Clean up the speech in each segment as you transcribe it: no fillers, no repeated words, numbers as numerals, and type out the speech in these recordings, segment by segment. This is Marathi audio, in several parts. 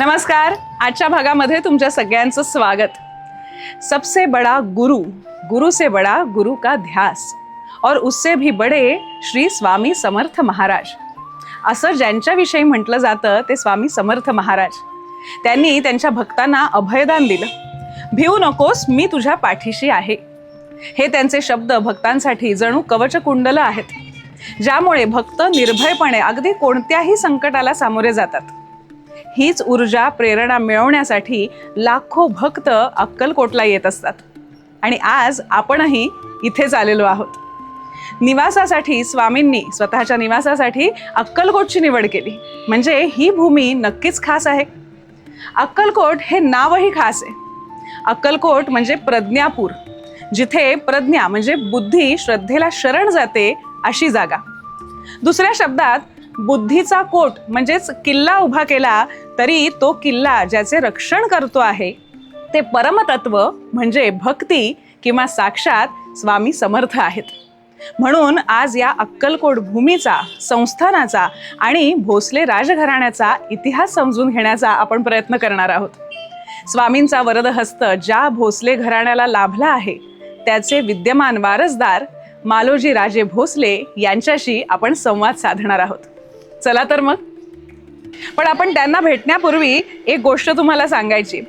नमस्कार. आजच्या भागामध्ये तुमच्या सगळ्यांचं स्वागत. सबसे बड़ा गुरु, गुरु से बड़ा गुरु का ध्यास और उससे भी बड़े श्री स्वामी समर्थ महाराज. असं ज्यांच्याविषयी म्हटलं जातं ते स्वामी समर्थ महाराज. त्यांनी त्यांच्या भक्तांना अभयदान दिलं. भिवू नकोस, मी तुझ्या पाठीशी आहे. हे त्यांचे शब्द भक्तांसाठी जणू कवचकुंडल आहेत, ज्यामुळे भक्त निर्भयपणे अगदी कोणत्याही संकटाला सामोरे जातात. हीच ऊर्जा प्रेरणा मिळवण्यासाठी लाखो भक्त अक्कलकोटला येत असतात. आणि आज आपणही इथेच आलेलो आहोत. निवासासाठी स्वामींनी स्वतःच्या निवासासाठी अक्कलकोटची निवड केली, म्हणजे ही भूमी नक्कीच खास आहे. अक्कलकोट हे नावही खास आहे. अक्कलकोट म्हणजे प्रज्ञापूर, जिथे प्रज्ञा म्हणजे बुद्धी श्रद्धेला शरण जाते अशी जागा. दुसऱ्या शब्दात बुद्धीचा कोट म्हणजेच किल्ला उभा केला तरी तो किल्ला ज्याचे रक्षण करतो आहे ते परमतत्व म्हणजे भक्ती किंवा साक्षात स्वामी समर्थ आहेत. म्हणून आज या अक्कलकोट भूमीचा, संस्थानाचा आणि भोसले राजघराण्याचा इतिहास समजून घेण्याचा आपण प्रयत्न करणार आहोत. स्वामींचा वरदहस्त ज्या भोसले घराण्याला लाभला आहे त्याचे विद्यमान वारसदार मालोजी राजे भोसले यांच्याशी आपण संवाद साधणार आहोत. चला तर मग. पण आपण त्यांना भेटण्यापूर्वी एक गोष्ट तुम्हाला सांगायची.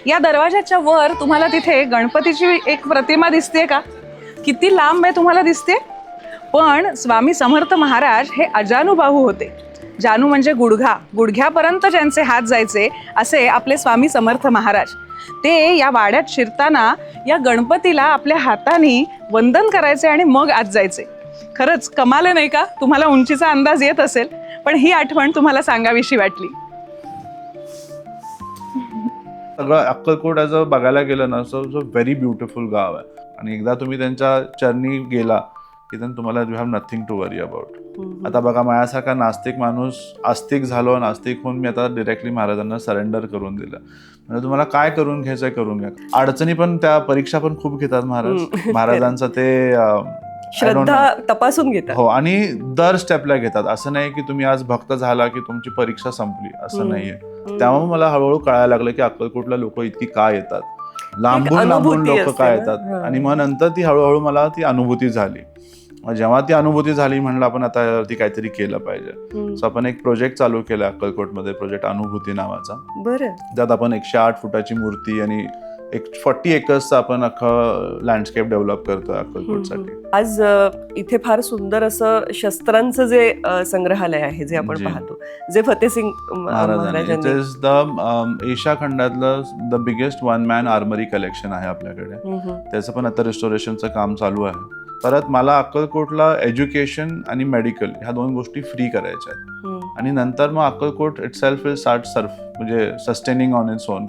या दरवाजाच्या वर तुम्हाला तिथे गणपतीची एक प्रतिमा दिसते का? किती लांब आहे तुम्हाला दिसते? पण स्वामी समर्थ महाराज हे अजानुबाहू होते. जानू म्हणजे गुडघा, गुडघ्यापर्यंत ज्यांचे हात जायचे असे आपले स्वामी समर्थ महाराज. ते या वाड्यात शिरताना या गणपतीला आपल्या हाताने वंदन करायचे आणि मग आत जायचे. खरंच कमाल नाही का? तुम्हाला उंचीचा अंदाज येत असेल, पण ही आठवण तुम्हाला सांगावीशी वाटली. सगळं अक्कलकोट ॲज बघायला गेलं ना, सो व्हेरी ब्युटिफुल गाव आहे. आणि एकदा तुम्ही त्यांच्या चरणी गेला की then तुम्हाला you have nothing to worry about. आता बघा, माझ्यासारखा नास्तिक माणूस आस्तिक झालो, नास्तिक होऊन मी आता डिरेक्टली महाराजांना सरेंडर करून दिलं. म्हणजे तुम्हाला काय करून घ्यायचंय करून घ्या. अडचणी पण, त्या परीक्षा पण खूप घेतात महाराज. महाराजांचं ते श्रद्धा तपासून घेतात. हो, आणि दर स्टेपला घेतात. असं नाही की तुम्ही आज भक्त झाला की तुमची परीक्षा संपली, असं नाहीये. त्यामुळे मला हळूहळू कळायला लागलं की अक्कलकोटला लोक इतकी का येतात, लांबून लांबून लोक का येतात. आणि मग नंतर ती हळूहळू मला ती अनुभूती झाली. जेव्हा ती अनुभूती झाली म्हणलं आपण आता यावरती काहीतरी केलं पाहिजे. सो आपण एक प्रोजेक्ट चालू केला अक्कलकोटमध्ये, प्रोजेक्ट अनुभूती नावाचा. बरं. त्यात आपण 108 फुटाची मूर्ती आणि एक 40 एकर्सचा आपण अख्खं लँडस्केप डेव्हलप करतोय अक्कलकोटसाठी. आज इथे फार सुंदर असं शस्त्रांचं जे संग्रहालय आहे जे आपण पाहतो, जे फतेसिंग महाराजांनी, इट इज द एशिया खंडातलं the biggest one man armoury collection आहे आपल्याकडे. त्याचं पण आता रिस्टोरेशनचं काम चालू आहे. परत मला अक्कलकोटला एज्युकेशन आणि मेडिकल ह्या दोन गोष्टी फ्री करायच्या आहेत. आणि नंतर मग Akkalkot it self will start म्हणजे सस्टेनिंग ऑन इट्स ओन.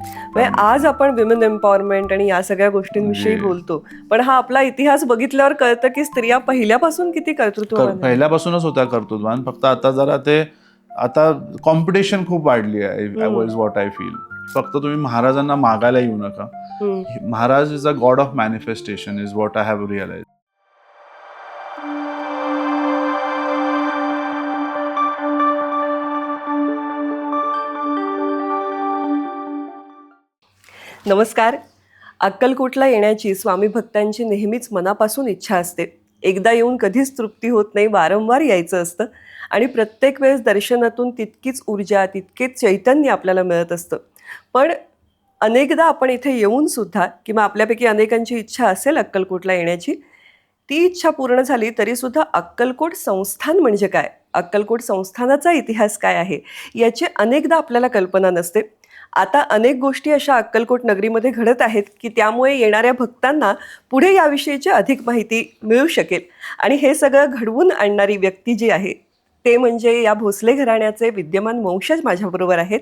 आज आपण विमेन एम्पॉवरमेंट आणि या सगळ्या गोष्टींविषयी बोलतो, पण हा आपला इतिहास बघितल्यावर कळतं की स्त्रिया पहिल्यापासून किती कर्तृत्ववान, पहिल्यापासूनच होत्या कर्तृत्ववान. फक्त आता जरा ते आता कॉम्पिटिशन खूप वाढली आहे. Is what I feel. फक्त तुम्ही महाराजांना मागायला येऊ नका. Maharaj is a god of manifestation is what I have realize. नमस्कार. अक्कलकोटला येण्याची स्वामी भक्तांची नेहमीच मनापासून इच्छा असते. एकदा येऊन कधीच तृप्ती होत नाही, वारंवार यायचं असतं. आणि प्रत्येक वेळेस दर्शनातून तितकीच ऊर्जा, तितकेच चैतन्य आपल्याला मिळत असतं. पण अनेकदा आपण इथे येऊन सुद्धा, किंवा आपल्यापैकी अनेकांची इच्छा असेल अक्कलकोटला येण्याची, ती इच्छा पूर्ण झाली तरीसुद्धा अक्कलकोट संस्थान म्हणजे काय, अक्कलकोट संस्थानाचा इतिहास काय आहे याची अनेकदा आपल्याला कल्पना नसते. आता अनेक गोष्टी अशा अक्कलकोट नगरीमध्ये घडत आहेत की त्यामुळे येणाऱ्या भक्तांना पुढे याविषयीची अधिक माहिती मिळू शकेल. आणि हे सगळं घडवून आणणारी व्यक्ती जी आहे ते म्हणजे या भोसले घराण्याचे विद्यमान वंशज माझ्याबरोबर आहेत.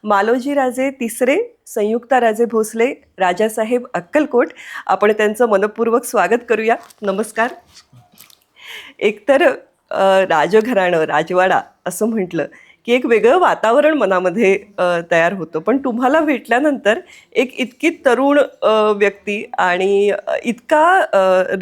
मालोजी राजे तिसरे, संयुक्ता राजे भोसले, राजासाहेब अक्कलकोट. आपण त्यांचं मनपूर्वक स्वागत करूया. नमस्कार. एकतर राजघराणं, राजवाडा असं म्हटलं की एक वेगळं वातावरण मनामध्ये तयार होतं. पण तुम्हाला भेटल्यानंतर एक इतकी तरुण व्यक्ती आणि इतका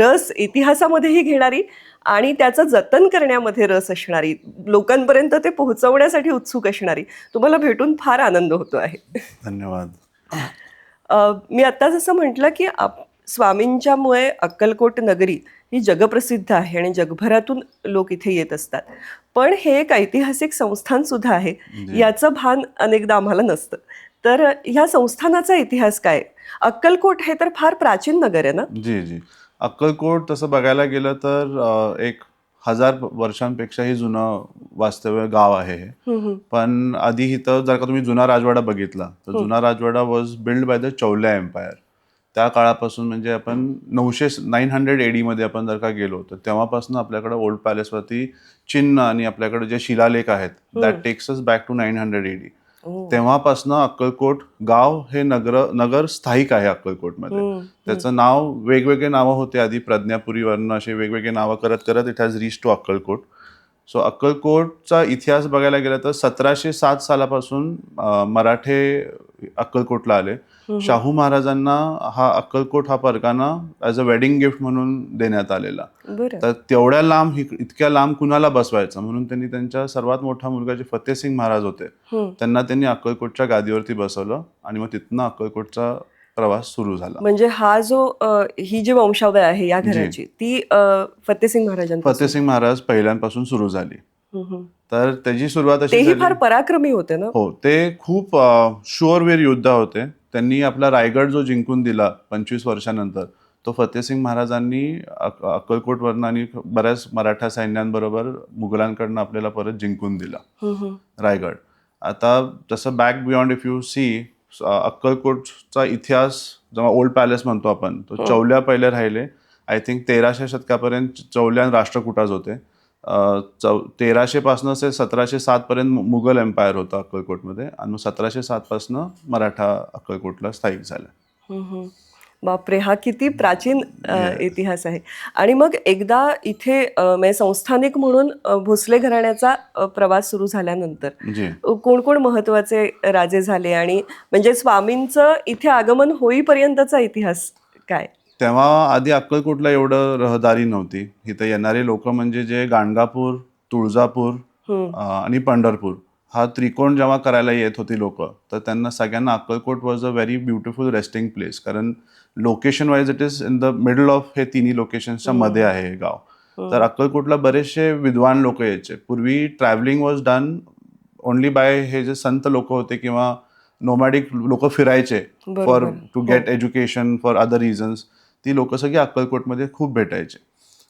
रस इतिहासामध्येही घेणारी आणि त्याचं जतन करण्यामध्ये रस असणारी, लोकांपर्यंत ते पोहोचवण्यासाठी उत्सुक असणारी, तुम्हाला भेटून फार आनंद होतो आहे. धन्यवाद. मी आता जसं म्हटलं की स्वामींच्यामुळे अक्कलकोट नगरी ही जगप्रसिद्ध आहे आणि जगभरातून लोक इथे येत असतात. पण हे एक ऐतिहासिक संस्थान सुद्धा आहे, याचं भान अनेकदा आम्हाला नसतं. तर ह्या संस्थानाचा इतिहास काय? अक्कलकोट हे तर फार प्राचीन नगर आहे ना? जी जी. अक्कलकोट तसं बघायला गेलं तर एक 1000 वर्षांपेक्षाही जुनं वास्तव्य गाव आहे हे. पण आधी इथं जर का तुम्ही जुना राजवाडा बघितला तर जुना राजवाडा वॉज बिल्ड बाय द चौल्या एम्पायर. त्या काळापासून म्हणजे आपण 900 AD मध्ये आपण जर का गेलो तर तेव्हापासून आपल्याकडे ओल्ड पॅलेसवरती चिन्ह आणि आपल्याकडे जे शिलालेख आहेत that takes us back to 900 AD. तेव्हापासून अक्कलकोट गाव हे नगर स्थायिक आहे अक्कलकोटमध्ये. त्याचं नाव वेगवेगळे नावं होते आधी, प्रज्ञापुरीवरनं असे वेगवेगळे नावं करत करत it has reach to Akkalkot. So अक्कलकोटचा इतिहास बघायला गेला तर 1707 सालापासून मराठे अक्कलकोटला आले. शाहू महाराजांना हा अक्कलकोट हा Pargana as a wedding gift म्हणून देण्यात आलेला. तर तेवढ्या लांब इतक्या लांब कुणाला बसवायचं म्हणून त्यांनी त्यांच्या सर्वात मोठा मुलगा जे फतेसिंग महाराज होते त्यांनी अक्कलकोटच्या गादीवरती बसवलं आणि मग तिथनं अक्कलकोटचा प्रवास सुरू झाला. म्हणजे हा जो ही जी वंशावळ आहे या घराची ती फतेसिंग महाराज पहिल्यांपासून सुरू झाली. तर त्याची सुरुवात अशी झाली. फार पराक्रमी होते ना? हो, ते खूप शूरवीर योद्धा होते. त्यांनी आपला रायगड जो जिंकून दिला 25 वर्षानंतर तो फतेसिंग महाराजांनी अक्कलकोटवरनं आणि बऱ्याच मराठा सैन्यांबरोबर मुघलांकडनं आपल्याला परत जिंकून दिला रायगड. आता जसं back beyond if you see अक्कलकोटचा इतिहास जेव्हा ओल्ड पॅलेस म्हणतो आपण तो चौल्या पहिले राहिले. आय थिंक 1300 शतकापर्यंत चौल्या राष्ट्रकुटाच होते. 1300 पासून 1707 पर्यंत मुघल एम्पायर होता अक्कलकोटमध्ये आणि मग 1707 पासून मराठा अक्कलकोटला स्थायिक झाला. बापरे, हा किती प्राचीन इतिहास आहे. आणि मग एकदा इथे म्हणजे संस्थानिक म्हणून भोसले घराण्याचा प्रवास सुरू झाल्यानंतर कोण कोण महत्वाचे राजे झाले आणि म्हणजे स्वामींचं इथे आगमन होईपर्यंतचा इतिहास काय? तेव्हा आधी अक्कलकोटला एवढं रहदारी नव्हती. इथं येणारे लोक म्हणजे जे गाणगापूर, तुळजापूर आणि पंढरपूर हा त्रिकोण जेव्हा करायला येत होती लोक तर त्यांना सगळ्यांना Akkalkot was a very beautiful resting place. कारण location wise it is in the middle of हे तिन्ही लोकेशन्सच्या मध्ये आहे हे गाव. तर अक्कलकोटला बरेचसे विद्वान लोक यायचे. पूर्वी travelling was done only by हे जे संत लोक होते किंवा नोमॅडिक लोक फिरायचे for to get education for other reasons. ती लोक सगळी अक्कलकोटमध्ये खूप भेटायचे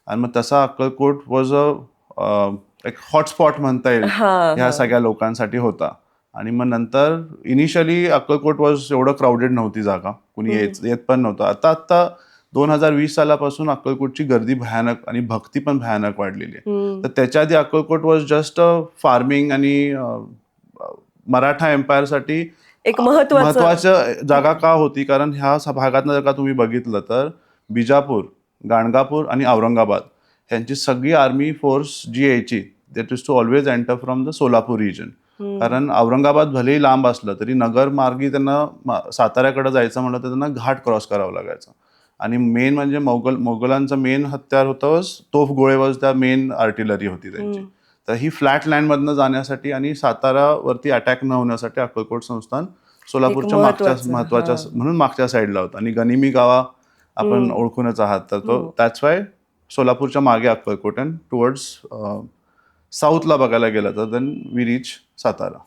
आणि मग तसा अक्कलकोट वॉज अ एक हॉटस्पॉट म्हणता येईल ह्या सगळ्या लोकांसाठी होता. आणि मग नंतर इनिशियली अक्कलकोट वॉज एवढं क्राऊडेड नव्हती जागा, कुणी येत पण नव्हतं. आता 2020 सालापासून अक्कलकोटची गर्दी भयानक आणि भक्ती पण भयानक वाढलेली आहे. तर त्याच्या आधी Akkalkot was just a farming आणि मराठा एम्पायरसाठी एक महत्वाचं जागा का होती. कारण ह्या भागातनं जर का तुम्ही बघितलं तर बिजापूर, गाणगापूर आणि औरंगाबाद ह्यांची सगळी आर्मी फोर्स जी यायची that is to always enter from the Solapur region. कारण औरंगाबाद भलेही लांब असलं तरी नगर मार्गी त्यांना साताऱ्याकडे जायचं म्हणलं तर त्यांना घाट क्रॉस करावं लागायचं. आणि मेन म्हणजे मोगलांचं मेन हत्यार होतं तोफ गोळे वॉज त्या मेन आर्टिलरी होती त्यांची. तर ही फ्लॅट लँडमधनं जाण्यासाठी आणि सातारावरती अटॅक न होण्यासाठी अक्कलकोट संस्थान सोलापूरच्या महत्वाच्या म्हणून मागच्या साईडला होता. आणि गनिमी गावा आपण ओळखूनच आहात तर तो दॅट्स वाय सोलापूरच्या मागे अक्कलकोट अँड टुवर्ड्स साऊथला बघायला गेलं तर देन वी रीच सातारा.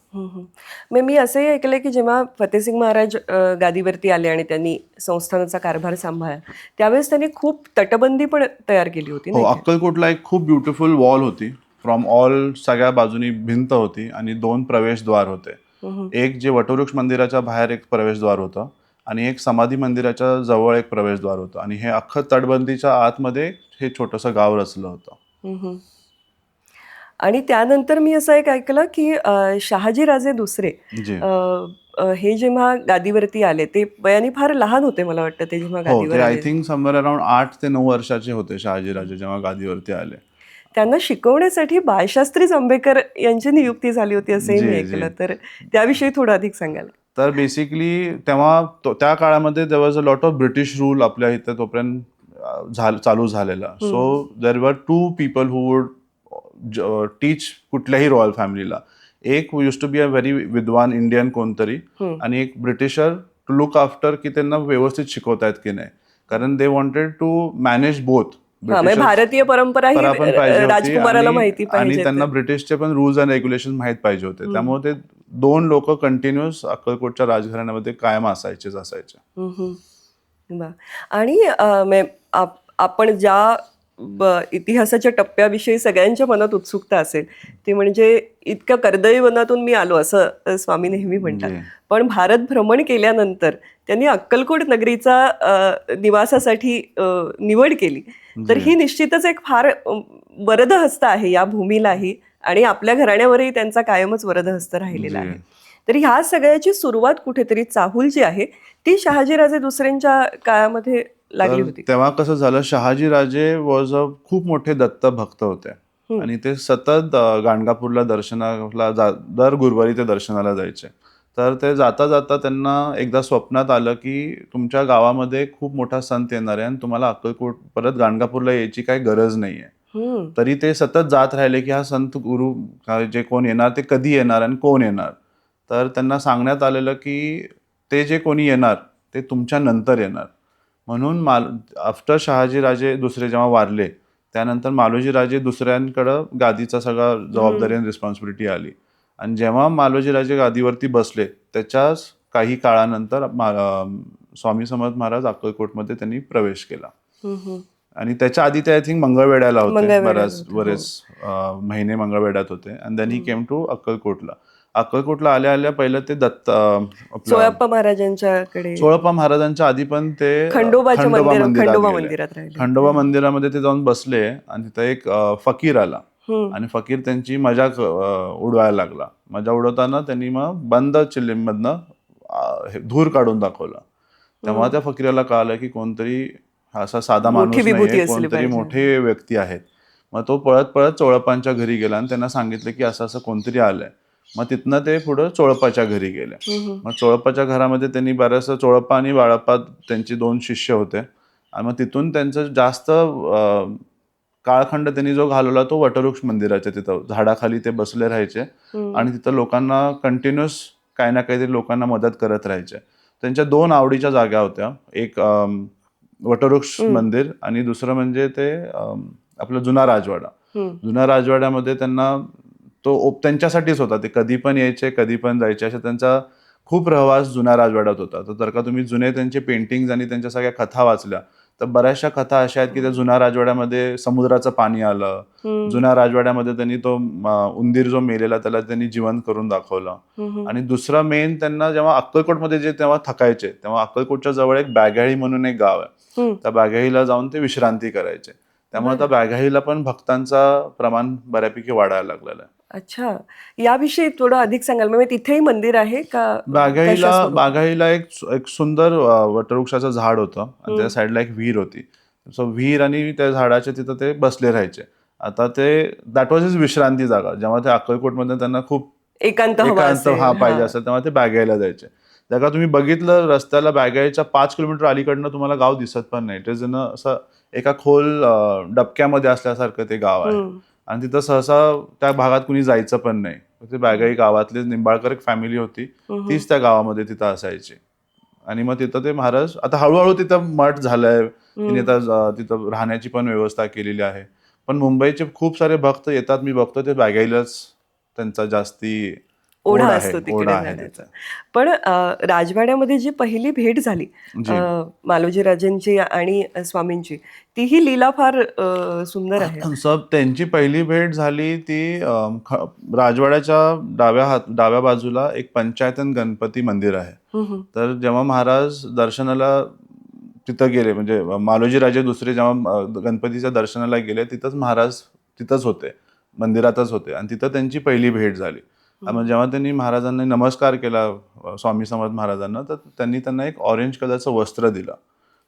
मी असंही ऐकलंय की जेव्हा फतेसिंग महाराज गादीवरती आले आणि त्यांनी संस्थानाचा कारभार सांभाळला त्यावेळेस त्यांनी खूप तटबंदी पण तयार केली होती. हो, अक्कलकोटला एक खूप ब्युटिफुल वॉल होती. फ्रॉम ऑल सगळ्या बाजूनी भिंत होती आणि 2 प्रवेशद्वार होते. एक जे वटवृक्ष मंदिराच्या बाहेर एक प्रवेशद्वार होतं आणि एक समाधी मंदिराच्या जवळ एक प्रवेशद्वार होतं. आणि हे अख्खं तटबंदीच्या आतमध्ये हे छोटंसं गाव रचलं होतं. आणि त्यानंतर मी असं एक ऐकलं की शहाजी राजे दुसरे हे जेव्हा गादीवरती आले ते वयाने फार लहान होते मला वाटतं ते जेव्हा गादीवर आले. आय थिंक समवेअर अराउंड 8 ते 9 वर्षाचे होते शहाजी राजे जेव्हा गादीवरती आले. त्यांना शिकवण्यासाठी बाळशास्त्री जांभेकर यांची नियुक्ती झाली होती असंही मी ऐकलं. तर त्याविषयी थोडं अधिक सांगाल? तर बेसिकली तेव्हा त्या काळामध्ये there was a lot of British rule आपल्या इथे तोपर्यंत चालू झालेला. सो देर वर 2 पीपल हू वुड टीच कुठल्याही रॉयल फॅमिलीला. एक use to be a very विद्वान इंडियन कोणतरी आणि एक ब्रिटिशर टू लुक आफ्टर की त्यांना व्यवस्थित शिकवतायत की नाही, कारण they wanted to manage both. भारतीय परंपरा ही पण पाहिजे होती राजकुमाराला माहिती आणि पाहिजे, त्यांना ब्रिटिशचे पण रूल्स अँड रेग्युलेशन माहीत पाहिजे होते. त्यामुळे ते 2 लोक कंटिन्युअस अक्कलकोटच्या राजघराण्यामध्ये कायम असायचे. आणि आपण ज्या इतिहासाच्या टप्प्याविषयी सगळ्यांच्या मनात उत्सुकता असेल ती म्हणजे इतक्या कर्दळीवनातून मी आलो असं स्वामी नेहमी म्हणतात. पण भारत भ्रमण केल्यानंतर त्यांनी अक्कलकोट नगरीचा निवासासाठी निवड केली. तर ही निश्चितच एक फार वरदहस्त आहे या भूमीलाही आणि आपल्या घराण्यावरही त्यांचा कायमच वरदहस्त राहिलेला आहे. तर ह्या सगळ्याची सुरुवात कुठेतरी चाहूल जी आहे ती शहाजीराजे दुसऱ्यांच्या काळामध्ये लागली होती. तेव्हा कसं झालं, शहाजीराजे वॉज अ खूप मोठे दत्त भक्त होते आणि ते सतत गाणगापूरला दर्शनाला दर गुरुवारी ते दर्शनाला जायचे. तर ते जाता जाता त्यांना एकदा स्वप्नात आलं की तुमच्या गावामध्ये खूप मोठा संत येणार आहे आणि तुम्हाला अक्कलकोट परत गाणगापूरला यायची काही गरज नाहीये. तरी ते सतत जात राहिले की हा संत गुरु जे कोण येणार ते कधी येणार आणि कोण येणार. तर त्यांना सांगण्यात आलेलं की ते जे कोणी येणार ते तुमच्या नंतर येणार. म्हणून आफ्टर शहाजीराजे दुसरे जेव्हा वारले त्यानंतर मालोजीराजे दुसऱ्यांकडं गादीचा सगळा जबाबदारी आणि रिस्पॉन्सिबिलिटी आली. आणि जेव्हा मालोजीराजे गादीवरती बसले त्याच्याच काही काळानंतर स्वामी समर्थ महाराज अक्कलकोटमध्ये त्यांनी प्रवेश केला. आणि त्याच्या आधी ते आय थिंक मंगळवेढ्याला होते, बरेच महिने मंगळवेढ्यात होते. And then he came to अक्कलकोटला. अक्कलकोटला आल्या आल्या पहिलं ते सोळप्पा महाराजांच्याकडे, सोळप्पा महाराजांच्या आधी पण ते खंडोबा मंदिरात राहिले. खंडोबा मंदिरामध्ये ते जाऊन बसले आणि तिथं एक फकीर आला आणि फकीर त्यांची मजाक उडवायला लागला. मजा उडवताना त्यांनी मग बंद चिलीमधनं धूर काढून दाखवला. तेव्हा त्या फकीराला कळालं की कोणतरी असा साधा माणूस नाही, कोणतरी मोठे व्यक्ती आहेत. मग तो पळत पळत चोळप्पांच्या घरी गेला आणि त्यांना सांगितलं की असं असं कोणतरी आलंय. मग तिथनं ते पुढं चोळप्पाच्या घरी गेले. मग चोळप्पाच्या घरामध्ये त्यांनी बऱ्याचसं, चोळप्पा आणि बाळप्पा त्यांची 2 शिष्य होते आणि मग तिथून त्यांचं जास्त काळखंड त्यांनी जो घालवला तो वटवृक्ष मंदिराच्या तिथं झाडाखाली ते बसले राहायचे आणि तिथं लोकांना कंटिन्युअस काही ना काहीतरी लोकांना मदत करत राहायचे. त्यांच्या 2 आवडीच्या जागा होत्या, एक वटवृक्ष मंदिर आणि दुसरं म्हणजे ते आपला जुना राजवाडा. जुन्या राजवाड्यामध्ये त्यांना तो त्यांच्यासाठीच होता. ते कधी पण यायचे, कधी पण जायचे, अशा त्यांचा खूप रहवास जुन्या राजवाड्यात होता. तर जर का तुम्ही जुने त्यांचे पेंटिंग्स आणि त्यांच्या सगळ्या कथा वाचल्या तर बऱ्याचशा कथा अशा आहेत की त्या जुन्या राजवाड्यामध्ये समुद्राचं पाणी आलं, जुन्या राजवाड्यामध्ये त्यांनी तो उंदीर जो मेलेला त्याला त्यांनी जिवंत करून दाखवलं. आणि दुसरं मेन, त्यांना जेव्हा अक्कलकोटमध्ये जे तेव्हा थकायचे तेव्हा अक्कलकोटच्या जवळ एक बॅगाळी म्हणून एक गाव आहे, त्या बॅगाळीला जाऊन ते विश्रांती करायचे. त्यामुळे त्या बॅगाळीला पण भक्तांचा प्रमाण बऱ्यापैकी वाढायला लागलेलं आहे. अच्छा, याविषयी थोडं अधिक सांगाल? म्हणजे तिथेही मंदिर आहे का? बाघाईला एक सुंदर वटवृक्षाचं झाड होतं आणि त्या साईडला एक विहीर होती. सो विहीर आणि त्या झाडाच्या तिथं ते बसले राहायचे. आता ते दॅट वॉज इज विश्रांती जागा. जेव्हा ते अक्कलकोटमध्ये त्यांना खूप एकांत पाहिजे असेल तेव्हा ते बॅगाईला जायचे. जर का तुम्ही बघितलं रस्त्याला बॅगाईच्या 5 किलोमीटर अलीकडनं तुम्हाला गाव दिसत पण नाही. इट इज इन असं एका खोल डबक्यामध्ये असल्यासारखं ते गाव आहे आणि तिथं सहसा त्या भागात कुणी जायचं पण नाही. ते बॅगाई गावातले निंबाळकर एक फॅमिली होती, तीच त्या गावामध्ये तिथं असायची. आणि मग तिथं ते महाराज आता हळूहळू तिथं मठ झालंय, तिने तिथं राहण्याची पण व्यवस्था केलेली आहे. पण मुंबईचे खूप सारे भक्त येतात, मी बघतो ते बॅगाईलाच त्यांचा जास्ती ओढा असतो तिकडे जाण्याचा. पण राजवाड्यामध्ये जी पहिली भेट झाली मालोजी राजेंची आणि स्वामींची, तीही लीला फार सुंदर आहे. त्यांची पहिली भेट झाली ती राजवाड्याच्या डाव्या बाजूला एक पंचायतन गणपती मंदिर आहे. तर जेव्हा महाराज दर्शनाला तिथं गेले, म्हणजे मालोजी राजे दुसरे जेव्हा गणपतीच्या दर्शनाला गेले तिथंच महाराज तिथंच होते, मंदिरातच होते आणि तिथं त्यांची पहिली भेट झाली. मग जेव्हा त्यांनी महाराजांना नमस्कार केला, स्वामी समर्थ महाराजांना, तर त्यांनी त्यांना एक ऑरेंज कलरचं वस्त्र दिलं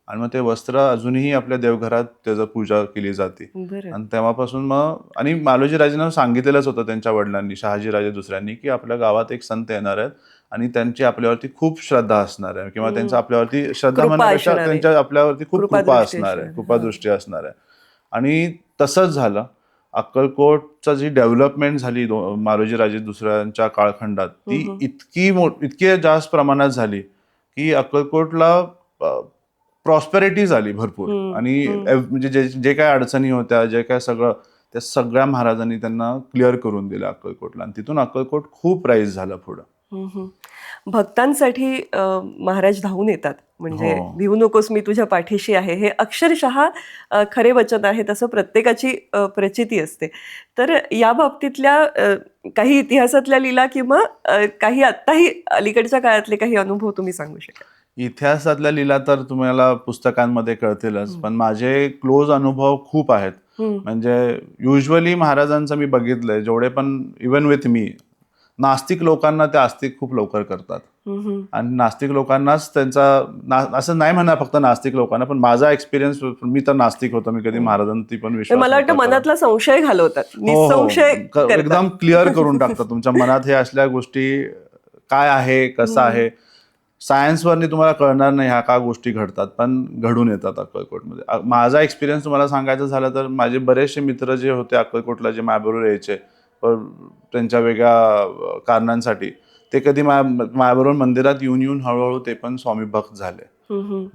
आणि मग ते वस्त्र अजूनही आपल्या देवघरात त्याचं पूजा केली जाते. आणि तेव्हापासून मग, आणि मालोजी राजेंना सांगितलेलंच होतं त्यांच्या वडिलांनी, शहाजीराजे दुसऱ्यांनी, की आपल्या गावात एक संत येणार आहेत आणि त्यांची आपल्यावरती खूप श्रद्धा असणार आहे किंवा त्यांचं आपल्यावरती श्रद्धा कृपा म्हणण्यापेक्षा असणार आहे. त्यांच्या आपल्यावरती खूप कृपा कृपादृष्टी असणार आहे, असणार. कृपादृष्टी असणार आहे. आणि तसंच झालं. अक्कलकोटचं जी डेव्हलपमेंट झाली मालोजी राजे दुसऱ्यांच्या काळखंडात ती इतकी जास्त प्रमाणात झाली की अक्कलकोटला प्रॉस्पेरिटी झाली भरपूर. आणि म्हणजे जे काय अडचणी होत्या, जे काय सगळं, त्या सगळ्या महाराजांनी त्यांना क्लिअर करून दिलं अक्कलकोटला, आणि तिथून अक्कलकोट खूप राईज झालं पुढं. भक्तांसाठी महाराज धावून येतात, म्हणजे हो. भिवू नकोस मी तुझ्या पाठीशी आहे, हे अक्षरशः खरे वचन आहे, तसं प्रत्येकाची प्रचिती असते. तर या बाबतीतल्या काही इतिहासातल्या लीला किंवा काही आत्ताही अलीकडच्या काळातले काही अनुभव तुम्ही सांगू शकाल? इतिहासातल्या लीला तर तुम्हाला पुस्तकांमध्ये कळतीलच, पण माझे क्लोज अनुभव खूप आहेत. म्हणजे युजली महाराजांचं मी बघितलंय, जेवढे पण इवन विथ मी, नास्तिक लोकांना ते आस्तिक खूप लवकर करतात. आणि नास्तिक लोकांनाच त्यांचा असं नाही म्हणणार फक्त नास्तिक लोकांना, पण माझा एक्सपिरियन्स, मी तर नास्तिक होतो, मी कधी महाराजांती पण विश्वास मला वाटतं नव्हता करत. मनातला संशय घालवतात, हो, निसंशय करतात. एकदम क्लिअर करून टाकतात तुमच्या मनात हे असल्या गोष्टी काय आहे, कसं आहे. सायन्सवरनी तुम्हाला कळणार नाही ह्या का गोष्टी घडतात, पण घडून येतात अक्कलकोटमध्ये. माझा एक्सपिरियन्स तुम्हाला सांगायचं झालं तर माझे बरेचसे मित्र जे होते अक्कलकोटला, जे माझ्याबरोबर यायचे पण त्यांच्या वेगळ्या कारणांसाठी, ते कधी माझ्याबरोबर मंदिरात येऊन येऊन हळूहळू ते पण स्वामी भक्त झाले.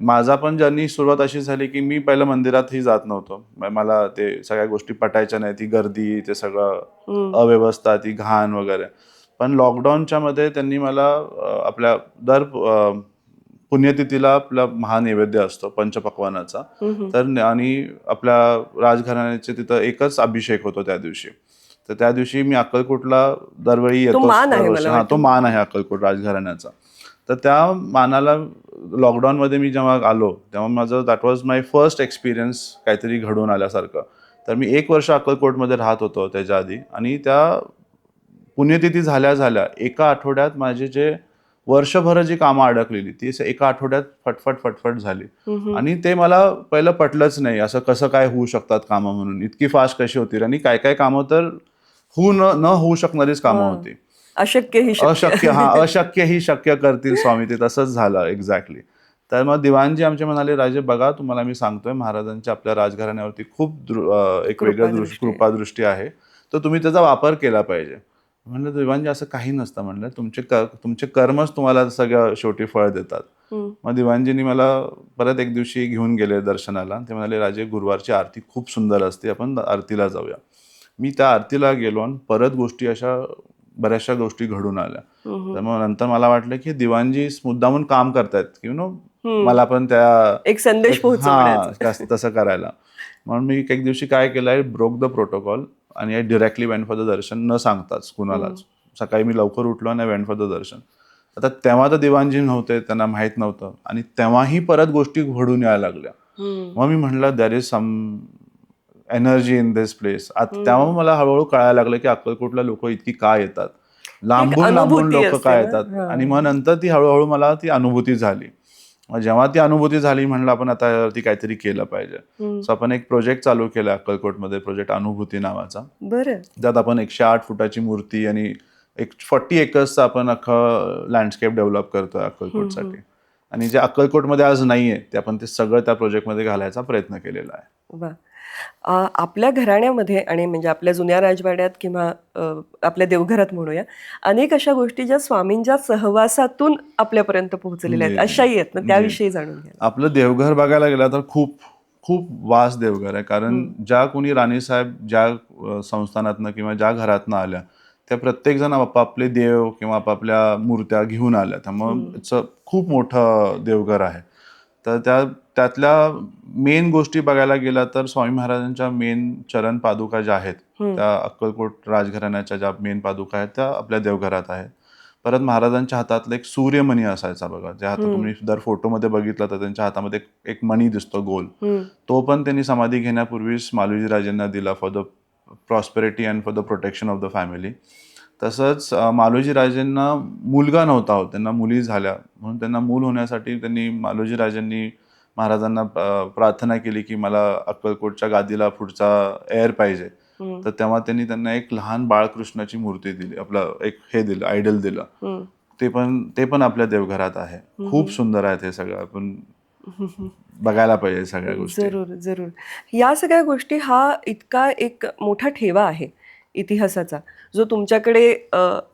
माझा पण जर्नी सुरुवात अशी झाली की मी पहिलं मंदिरातही जात नव्हतो. मला ते सगळ्या गोष्टी पटायच्या नाही, ती गर्दी, ते सगळं अव्यवस्था, ती घाण वगैरे. पण लॉकडाऊनच्या मध्ये त्यांनी मला आपल्या दर पुण्यतिथीला आपला महानैवेद्य असतो पंचपक्वानाचा, तर आणि आपल्या राजघराण्याचे तिथं एकच अभिषेक होतो त्या दिवशी. तर त्या दिवशी मी अक्कलकोटला दरवेळी येतो. मान आहे मला हा, तो मान आहे अक्कलकोट राजघराण्याचा. तर त्या मानाला लॉकडाऊनमध्ये मी जेव्हा आलो तेव्हा माझं that was my first experience काहीतरी घडून आल्यासारखं. तर मी 1 वर्ष अक्कलकोटमध्ये राहत होतो त्याच्या आधी, आणि त्या पुण्यतिथी झाल्या एका आठवड्यात माझे जे वर्षभर जी कामं अडकलेली ती एका आठवड्यात फटफट झाली. आणि ते मला पहिलं पटलंच नाही, असं कसं काय होऊ शकतात कामं म्हणून, इतकी फास्ट कशी होतील. आणि काय काय कामं तर न होऊ शकणारीच कामं होती. अशक्य ही शक्य करतील स्वामी, ते तसंच झालं एक्झॅक्टली. तर मग दिवाणजी आमचे म्हणाले, राजे बघा तुम्हाला मी सांगतोय, महाराजांच्या आपल्या राजघराण्यावरती खूप एक वेगळं कृपादृष्टी आहे, तर तुम्ही त्याचा वापर केला पाहिजे. म्हणलं दिवाणजी असं काही नसतं, म्हणलं तुमचे कर्मच तुम्हाला सगळं शेवटी फळ देतात. मग दिवाणजींनी मला परत एक दिवशी घेऊन गेले दर्शनाला. ते म्हणाले, राजे गुरुवारची आरती खूप सुंदर असते, आपण आरतीला जाऊया. मी त्या आरतीला गेलो आणि परत गोष्टी अशा बऱ्याचशा गोष्टी घडून आल्या. तर मग नंतर मला वाटलं की दिवाणजी मुद्दामून काम करतायत, यु नो, मला पण त्या एक संदेश पोहोचवण्याचा. तसं करायला. म्हणून मी एक दिवशी काय केलं, आय ब्रोक द प्रोटोकॉल आणि I directly went for the darshan, न सांगताच कुणालाच. सकाळी मी लवकर उठलो आणि वेंट फॉर द दर्शन. आता तेव्हा तर दिवाणजी नव्हते, त्यांना माहीत नव्हतं, आणि तेव्हाही परत गोष्टी घडून यायला लागल्या. मग मी म्हटलं there is some energy in this place. तेव्हा मला हळूहळू कळायला लागलं की अक्कलकोटला लोक इतकी का येतात, लांबून लोक का येतात. आणि मग नंतर ती हळूहळू मला ती अनुभूती झाली. जेव्हा ती अनुभूती झाली, म्हणलं आपण आता यावरती काहीतरी केलं पाहिजे. सो आपण एक प्रोजेक्ट चालू केला अक्कलकोटमध्ये, प्रोजेक्ट अनुभूती नावाचा. त्यात आपण 108 फुटाची मूर्ती आणि 40 एकर्सचा आपण अख्खं लँडस्केप डेव्हलप करतोय अक्कलकोटसाठी. आणि जे अक्कलकोटमध्ये आज नाहीये ते आपण ते सगळं त्या प्रोजेक्टमध्ये घालायचा प्रयत्न केलेला आहे. आपल्या घराण्यामध्ये आणि म्हणजे आपल्या जुन्या राजवाड्यात किंवा आपल्या देवघरात म्हणूया, अनेक अशा गोष्टी ज्या स्वामींच्या सहवासातून आपल्यापर्यंत पोहोचलेल्या आहेत, अशाही आहेत ना, त्याविषयी जाणून घ्या. आपलं देवघर बघायला गेलं तर खूप खूप वास्ट देवघर आहे. कारण ज्या कोणी राणीसाहेब ज्या संस्थानातनं किंवा ज्या घरातनं आल्या, त्या प्रत्येक जण आपापले देव किंवा आपापल्या मूर्त्या घेऊन आल्या. त्यामुळे खूप मोठं देवघर आहे. तर त्यातल्या मेन गोष्टी बघायला गेला तर स्वामी महाराजांच्या मेन चरण पादुका ज्या आहेत त्या अक्कलकोट राजघराण्याच्या ज्या मेन पादुका आहेत त्या आपल्या देवघरात आहेत. परत महाराजांच्या हातातला एक सूर्यमणी असायचा बघा, ज्या हातात तुम्ही दर फोटोमध्ये बघितला तर त्यांच्या हातामध्ये एक मणी दिसतो गोल. तो पण त्यांनी समाधी घेण्यापूर्वीच मालोजी राजेंना दिला for the prosperity and for the protection of the family. तसंच मालोजी राजेंना मुलगा नव्हता होत, त्यांना मुली झाल्या, म्हणून त्यांना मूल होण्यासाठी त्यांनी मालोजी राजांनी महाराजांना प्रार्थना केली की मला अक्कलकोटच्या गादीला पुढचा एअर पाहिजे. तर तेव्हा त्यांनी त्यांना एक लहान बाळकृष्णाची मूर्ती दिली, आपलं एक हे दिलं, आयडल दिलं. ते पण आपल्या देवघरात आहे. खूप सुंदर आहे ते सगळं. आपण बघायला पाहिजे सगळ्या गोष्टी. जरूर जरूर. या सगळ्या गोष्टी हा इतका एक मोठा ठेवा आहे इतिहासाचा, जो तुमच्याकडे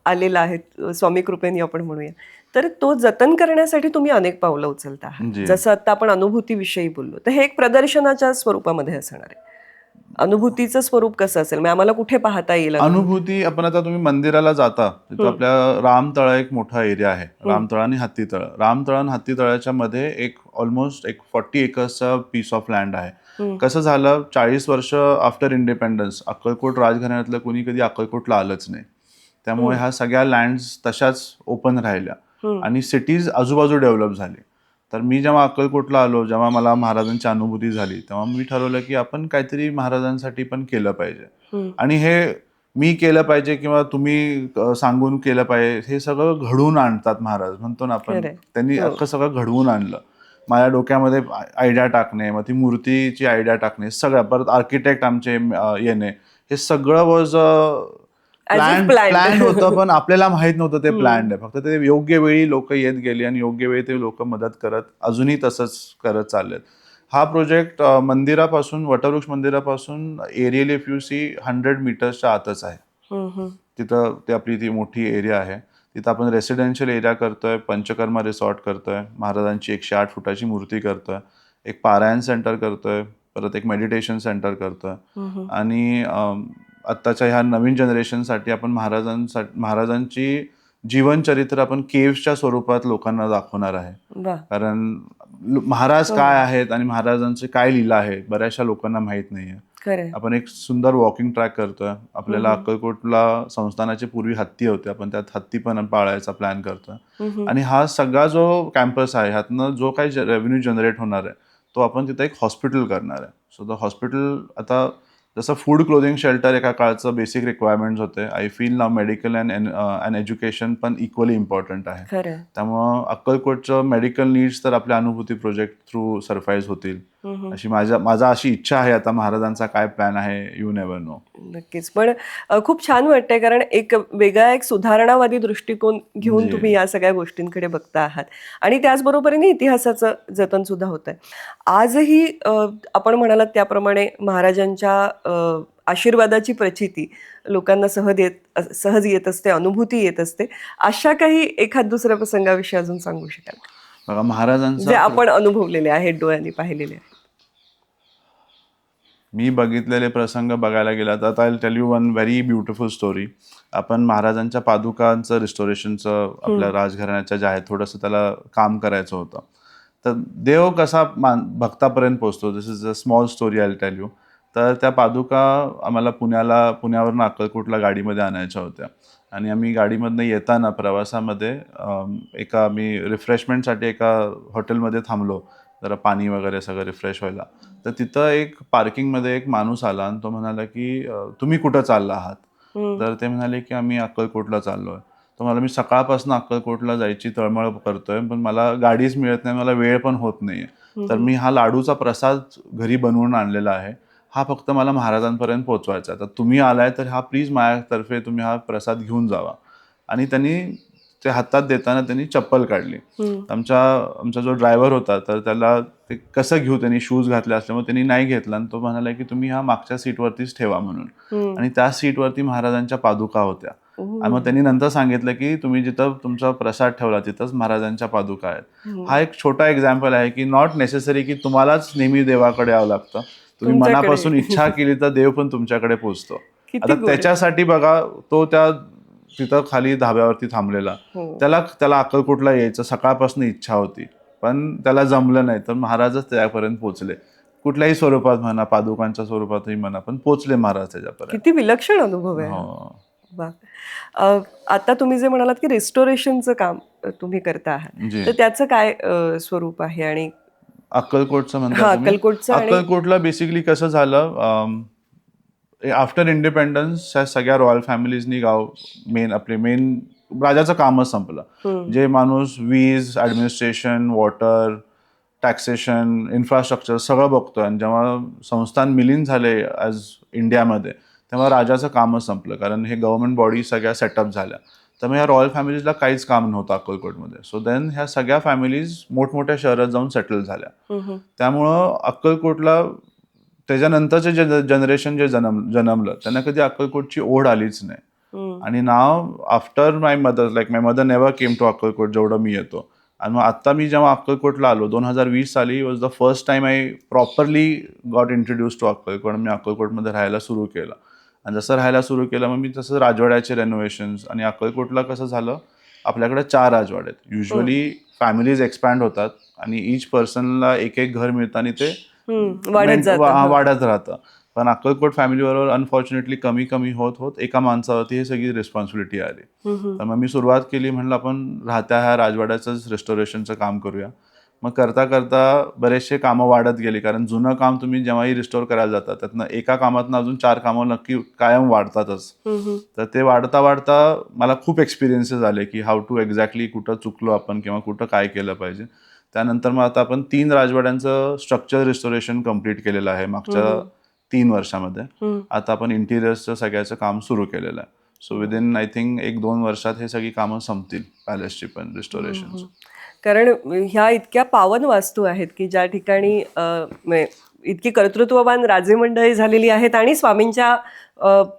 आलेला आहे, स्वामी कृपेने आपण म्हणूया. तर तो जतन करण्यासाठी तुम्ही अनेक पावलं उचलता आहात. जी. जसं आता आपण अनुभूतीविषयी बोललो, तर हे एक प्रदर्शनाच्या स्वरूपामध्ये असणार आहे. अनुभूतीचं स्वरूप कसं असेल, म्हणजे आम्हाला कुठे पाहता येईल अनुभूती आपण आता तुम्ही मंदिराला जाता तिथं आपल्या रामतळा एक मोठा एरिया आहे. रामतळा आणि हत्तीतळ. रामतळा आणि हत्तीतळाच्या मध्ये एक ऑलमोस्ट एक 40 एकर्सचा पीस ऑफ लँड आहे. कसं झालं, 40 वर्ष आफ्टर इंडिपेंडन्स अक्कलकोट राजघराण्यातलं कोणी कधी अक्कलकोटला आलंच नाही. त्यामुळे ह्या सगळ्या लँड्स तशाच ओपन राहिल्या आणि सिटीज आजूबाजू डेव्हलप झाली. तर मी जेव्हा अक्कलकोटला आलो, जेव्हा मला महाराजांची अनुभूती झाली, तेव्हा मी ठरवलं की आपण काहीतरी महाराजांसाठी पण केलं पाहिजे. आणि हे मी केलं पाहिजे किंवा तुम्ही सांगून केलं पाहिजे, हे सगळं घडवून आणतात महाराज, म्हणतो ना आपण. त्यांनी अख्खं सगळं घडवून आणलं. माझ्या डोक्यामध्ये आयडिया टाकणे, मग ती मूर्तीची आयडिया टाकणे, सगळं, परत आर्किटेक्ट आमचे येणे, हे सगळं वॉज प्लॅन होतं. पण आपल्याला माहित नव्हतं ते प्लॅन आहे. फक्त ते योग्य वेळी लोक येत गेली आणि योग्य वेळी ते लोक मदत करत अजूनही तसंच करत चाललेत. हा प्रोजेक्ट मंदिरापासून, वटवृक्ष मंदिरापासून एरियल इफ यू सी 100 मीटर्सच्या आतच आहे. तिथं ते आपली ती मोठी एरिया आहे. तिथं आपण रेसिडेन्शियल एरिया करतोय, पंचकर्मा रिसॉर्ट करतोय, महाराजांची 108 फुटाची मूर्ती करतोय, एक पारायण सेंटर करतोय, परत एक मेडिटेशन सेंटर करतोय. आणि आत्ताच्या ह्या नवीन जनरेशनसाठी आपण महाराजांची जीवनचरित्र आपण केव्सच्या स्वरूपात लोकांना दाखवणार आहे. कारण महाराज काय आहेत आणि महाराजांचे काय लीला आहे बऱ्याचशा लोकांना माहित नाहीये. आपण एक सुंदर वॉकिंग ट्रॅक करतोय. आपल्याला अक्कलकोटला संस्थानाचे पूर्वी हत्ती होते, आपण त्यात हत्ती पण पाळायचा प्लॅन करतोय. आणि हा सगळा जो कॅम्पस आहे, ह्यातनं जो काही रेव्हेन्यू जनरेट होणार आहे, तो आपण तिथं एक हॉस्पिटल करणार आहे. सो द हॉस्पिटल, आता जसं फूड, क्लोथिंग, शेल्टर एका काळचं बेसिक रिक्वायरमेंट्स होते, I feel now medical and education पण इक्वली इम्पॉर्टंट आहे. त्यामुळं अक्कलकोटचं मेडिकल नीड्स तर आपल्या अनुभूती प्रोजेक्ट थ्रू सरफाईज होतील अशी माझा अशी इच्छा आहे. आता महाराजांचा काय प्लॅन आहे, यू नेव्हर नो. नक्कीच. पण खूप छान वाटतंय, कारण एक वेगळा एक सुधारणावादी दृष्टिकोन घेऊन तुम्ही या सगळ्या गोष्टींकडे बघता आहात आणि त्याचबरोबरीने इतिहासाचं जतन सुद्धा होत आहे. आजही आपण म्हणालात त्याप्रमाणे महाराजांच्या आशीर्वादाची प्रचिती लोकांना सहज येत असते, अनुभूती येत असते. अशा काही एखाद दुसऱ्या प्रसंगाविषयी अजून सांगू शकाल? बघा, महाराजांचं जे आपण अनुभवलेले आहेत, डोळ्यांनी पाहिलेले आहेत. मी बघितलेले प्रसंग बघायला गेला तर I will tell you one very beautiful story. आपण महाराजांच्या पादुकांचं रिस्टोरेशनचं आपल्या राजघराण्याच्या जे आहे, थोडंसं त्याला काम करायचं होतं. तर देव कसा भक्तापर्यंत पोहोचतो, this is a small story I will tell you. तर त्या पादुका आम्हाला पुण्यावरून अक्कलकोटला गाडीमध्ये आणायच्या होत्या. आणि आम्ही गाडीमधनं येताना प्रवासामध्ये मी रिफ्रेशमेंटसाठी एका हॉटेलमध्ये थांबलो, जरा पाणी वगैरे सगळं रिफ्रेश व्हायला. तर तिथं एक पार्किंगमध्ये एक माणूस आला आणि तो म्हणाला की तुम्ही कुठं चालला आहात? तर ते म्हणाले की आम्ही अक्कलकोटला चाललोय. तर मला, मी सकाळपासून अक्कलकोटला जायची तळमळ करतोय, पण मला गाडीच मिळत नाही, मला वेळ पण होत नाहीये. तर मी हा लाडूचा प्रसाद घरी बनवून आणलेला आहे, हा फक्त मला महाराजांपर्यंत पोहोचवायचा आहे. तर तुम्ही आलाय तर हा प्लीज माझ्यातर्फे तुम्ही हा प्रसाद घेऊन जावा. आणि त्यांनी ते हातात देताना त्यांनी चप्पल काढली. आमचा जो ड्रायव्हर होता, तर त्याला ते कसं घेऊ, त्यांनी शूज घातले असल्यामुळे त्यांनी नाही घेतला आणि तो म्हणाला की तुम्ही हा मागच्या सीटवरतीच ठेवा म्हणून. आणि त्या सीटवरती महाराजांच्या पादुका होत्या. आणि मग त्यांनी नंतर सांगितलं की तुम्ही जिथं तुमचा प्रसाद ठेवला तिथंच महाराजांच्या पादुका आहेत. हा एक छोटा एक्झाम्पल आहे की नॉट नेसेसरी की तुम्हालाच नेहमी देवाकडे यावं लागतं. तुम्ही मनापासून इच्छा केली तर देव पण तुमच्याकडे पोहोचतो. आता त्याच्यासाठी बघा, तो तिथं खाली धाब्यावरती थांबलेला, त्याला अक्कलकोटला यायचं सकाळपासून इच्छा होती, पण त्याला जमलं नाही. तर महाराजच त्यापर्यंत पोहोचले, कुठल्याही स्वरूपात म्हणा, पादुकांच्या स्वरूपातही म्हणा, पण पोहोचले महाराज त्याच्यापर्यंत. किती विलक्षण अनुभव आहे. आता तुम्ही जे म्हणालात की रिस्टोरेशनचं काम तुम्ही करता आहात, तर त्याचं काय स्वरूप आहे? आणि अक्कलकोटचं म्हणता? अक्कलकोटला बेसिकली कसं झालं, आफ्टर इंडिपेंडन्स ह्या सगळ्या रॉयल फॅमिलीजनी आपले मेन राजाचं कामच संपलं. जे माणूस वीज, ऍडमिनिस्ट्रेशन, वॉटर, टॅक्सेशन, इन्फ्रास्ट्रक्चर सगळं बघतोय, आणि जेव्हा संस्थान विलीन झाले ॲज इंडियामध्ये, तेव्हा राजाचं कामच संपलं, कारण हे गव्हर्नमेंट बॉडी सगळ्या सेटअप झाल्या. तर मग या रॉयल फॅमिलीजला काहीच काम नव्हतं अक्कलकोटमध्ये. सो देन ह्या सगळ्या फॅमिलीज मोठमोठ्या शहरात जाऊन सेटल झाल्या. त्यामुळं अक्कलकोटला त्याच्यानंतरचे जनरेशन जे जन्मलं त्यांना कधी अक्कलकोटची ओढ आलीच नाही. आणि नाव after my mother never came to Akkalkot जेवढं मी येतो. आणि मग आता मी जेव्हा अक्कलकोटला आलो 2020 साली was the first time I properly got introduce to Akkalkot. मी अक्कलकोटमध्ये राहायला सुरू केलं आणि जसं राहायला सुरू केलं मग मी तसं राजवाड्याचे रेनोव्हेशन्स. आणि अक्कलकोटला कसं झालं, आपल्याकडे 4 राजवाडे आहेत. युजली फॅमिलीज एक्सपॅन्ड होतात आणि ईच पर्सनला एक एक घर मिळतं आणि ते वाढत राहतं. पण अक्कलकोट फॅमिली बरोबर अनफॉर्च्युनेटली कमी कमी होत होत एका माणसावरती हे सगळी रिस्पॉन्सिबिलिटी आली. तर मग मी सुरुवात केली, म्हणलं आपण राहत्या ह्या राजवाड्याचंच रेस्टोरेशनचं काम करूया. मग करता करता बरेचसे कामं वाढत गेली, कारण जुनं काम तुम्ही जेव्हाही रिस्टोर करायला जाता त्यातनं एका कामातनं अजून 4 कामं नक्की कायम वाढतातच. तर ते वाढता वाढता मला खूप एक्सपिरियन्सेस आले की हाऊ टू एक्झॅक्टली कुठं चुकलो आपण किंवा कुठं काय केलं पाहिजे. त्यानंतर मग आता आपण 3 राजवाड्यांचं स्ट्रक्चर रिस्टोरेशन कम्प्लीट केलेलं आहे मागच्या 3 वर्षामध्ये. आता आपण इंटिरियर्सचं सगळ्याचं काम सुरू केलेलं आहे. सो विदिन आय थिंक 1-2 वर्षात हे सगळी कामं संपतील पॅलेसची पण रिस्टोरेशनची. कारण ह्या इतक्या पावन वास्तू आहेत की ज्या ठिकाणी इतकी कर्तृत्ववान राजे मंडळी झालेली आहेत आणि स्वामींच्या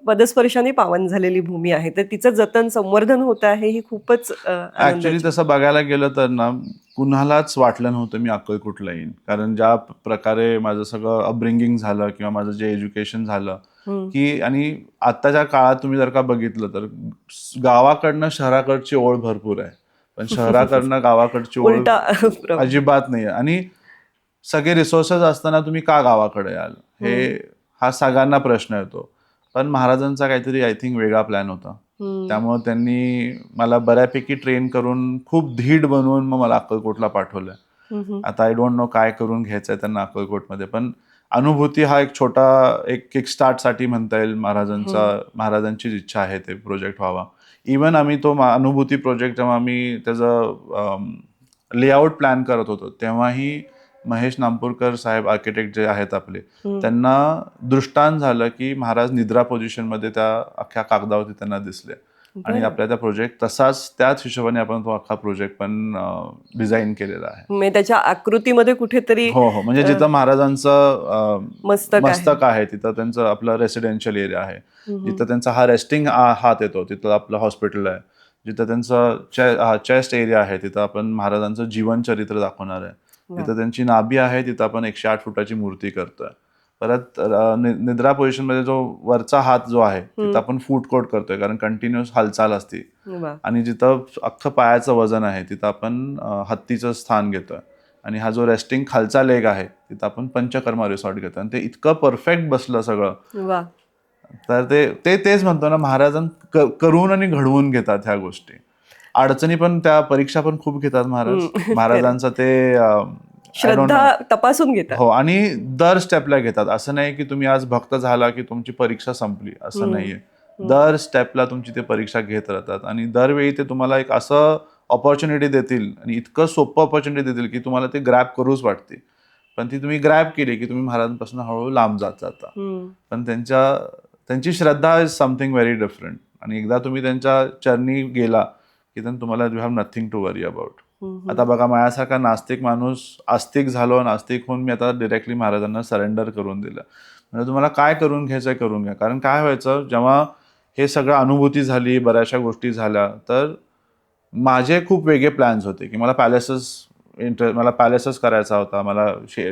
पदस्पर्शाने पावन झालेली भूमी आहे, तर तिचं जतन संवर्धन होत आहे ही खूपच ऍक्च्युली तसं बघायला गेलं तर ना कुणालाच वाटलं नव्हतं मी अक्कलकोटला येईन, कारण ज्या प्रकारे माझं सगळं अपब्रिंगिंग झालं किंवा माझं जे एज्युकेशन झालं की, आणि आत्ताच्या काळात तुम्ही जर का बघितलं तर गावाकडनं शहराकडची ओढ भरपूर आहे, पण शहराकडनं गावाकडची ओढ अजिबात नाही. आणि सगळे रिसोर्सेस असताना तुम्ही का गावाकडे याल, हा सगळ्यांना प्रश्न येतो. पण महाराजांचा काहीतरी आय थिंक वेगळा प्लॅन होता. त्यामुळे त्यांनी मला बऱ्यापैकी ट्रेन करून खूप धीट बनवून मग मला अक्कलकोटला पाठवलंय. आता आय डोंट नो काय करून घ्यायचंय त्यांना अक्कलकोटमध्ये, पण अनुभूती हा एक छोटा एक किक स्टार्टसाठी म्हणता येईल. महाराजांचीच इच्छा आहे ते प्रोजेक्ट व्हावा. इवन आम्ही तो अनुभूती प्रोजेक्ट जेव्हा आम्ही त्याचं लेआउट प्लॅन करत होतो तेव्हाही महेश नामपूरकर साहेब आर्किटेक्ट जे आहेत आपले, त्यांना दृष्टांत झालं की महाराज निद्रा पोझिशनमध्ये त्या अख्ख्या कागदावरती त्यांना दिसले. आणि आपल्या त्या प्रोजेक्ट तसाच त्याच हिशोबाने आपण तो अख्खा प्रोजेक्ट पण डिझाईन केलेला आहे. त्याच्या आकृतीमध्ये कुठेतरी हो हो, म्हणजे जिथं महाराजांचं मस्तक आहे तिथं त्यांचं आपलं रेसिडेन्शियल एरिया आहे, जिथं त्यांचा हा रेस्टिंग हात येतो तिथं आपलं हॉस्पिटल आहे, जिथं त्यांचं चेस्ट एरिया आहे तिथं आपण महाराजांचं जीवनचरित्र दाखवणार आहे, तिथं त्यांची नाभी आहे तिथं आपण 108 फुटाची मूर्ती करतोय. परत निद्रा पोझिशनमध्ये जो वरचा हात जो आहे तिथं आपण फूट कोट करतोय, कारण कंटिन्युअस हालचाल असते. आणि जिथं अख्खं पायाचं वजन आहे तिथं आपण हत्तीचं स्थान घेतोय. आणि हा जो रेस्टिंग खालचा लेग आहे तिथं आपण पंचकर्मा रिसॉर्ट घेतोय. आणि ते इतकं परफेक्ट बसलं सगळं. तर तेच म्हणतो ना, महाराजां करून आणि घडवून घेतात ह्या गोष्टी. अडचणी पण त्या परीक्षा पण खूप घेतात महाराजांचं ते श्रद्धा तपासून घेतात. हो, आणि दर स्टेपला घेतात. असं नाही की तुम्ही आज भक्त झाला की तुमची परीक्षा संपली, असं नाहीये. दर स्टेपला तुमची ते परीक्षा घेत राहतात आणि दरवेळी ते तुम्हाला एक असं ऑपॉर्च्युनिटी देतील आणि इतकं सोपं ऑपॉर्च्युनिटी देतील की तुम्हाला ते ग्रॅब करूच वाटते. पण ती तुम्ही ग्रॅब केली की तुम्ही महाराजांपासून हळूहळू लांब जात जाता. पण त्यांची श्रद्धा इज समथिंग व्हेरी डिफरंट. आणि एकदा तुम्ही त्यांच्या चरणी गेला की तुम्हाला you have nothing to worry about. आता बघा, माझ्यासारखा नास्तिक माणूस आस्तिक झालो, नास्तिक होऊन मी आता डिरेक्टली महाराजांना सरेंडर करून दिलं. म्हणजे तुम्हाला काय करून घ्यायचंय करून घ्या. कारण काय व्हायचं, जेव्हा हे सगळं अनुभूती झाली, बऱ्याचशा गोष्टी झाल्या, तर माझे खूप वेगळे प्लॅन्स होते की मला पॅलेसेस करायचा होता, मला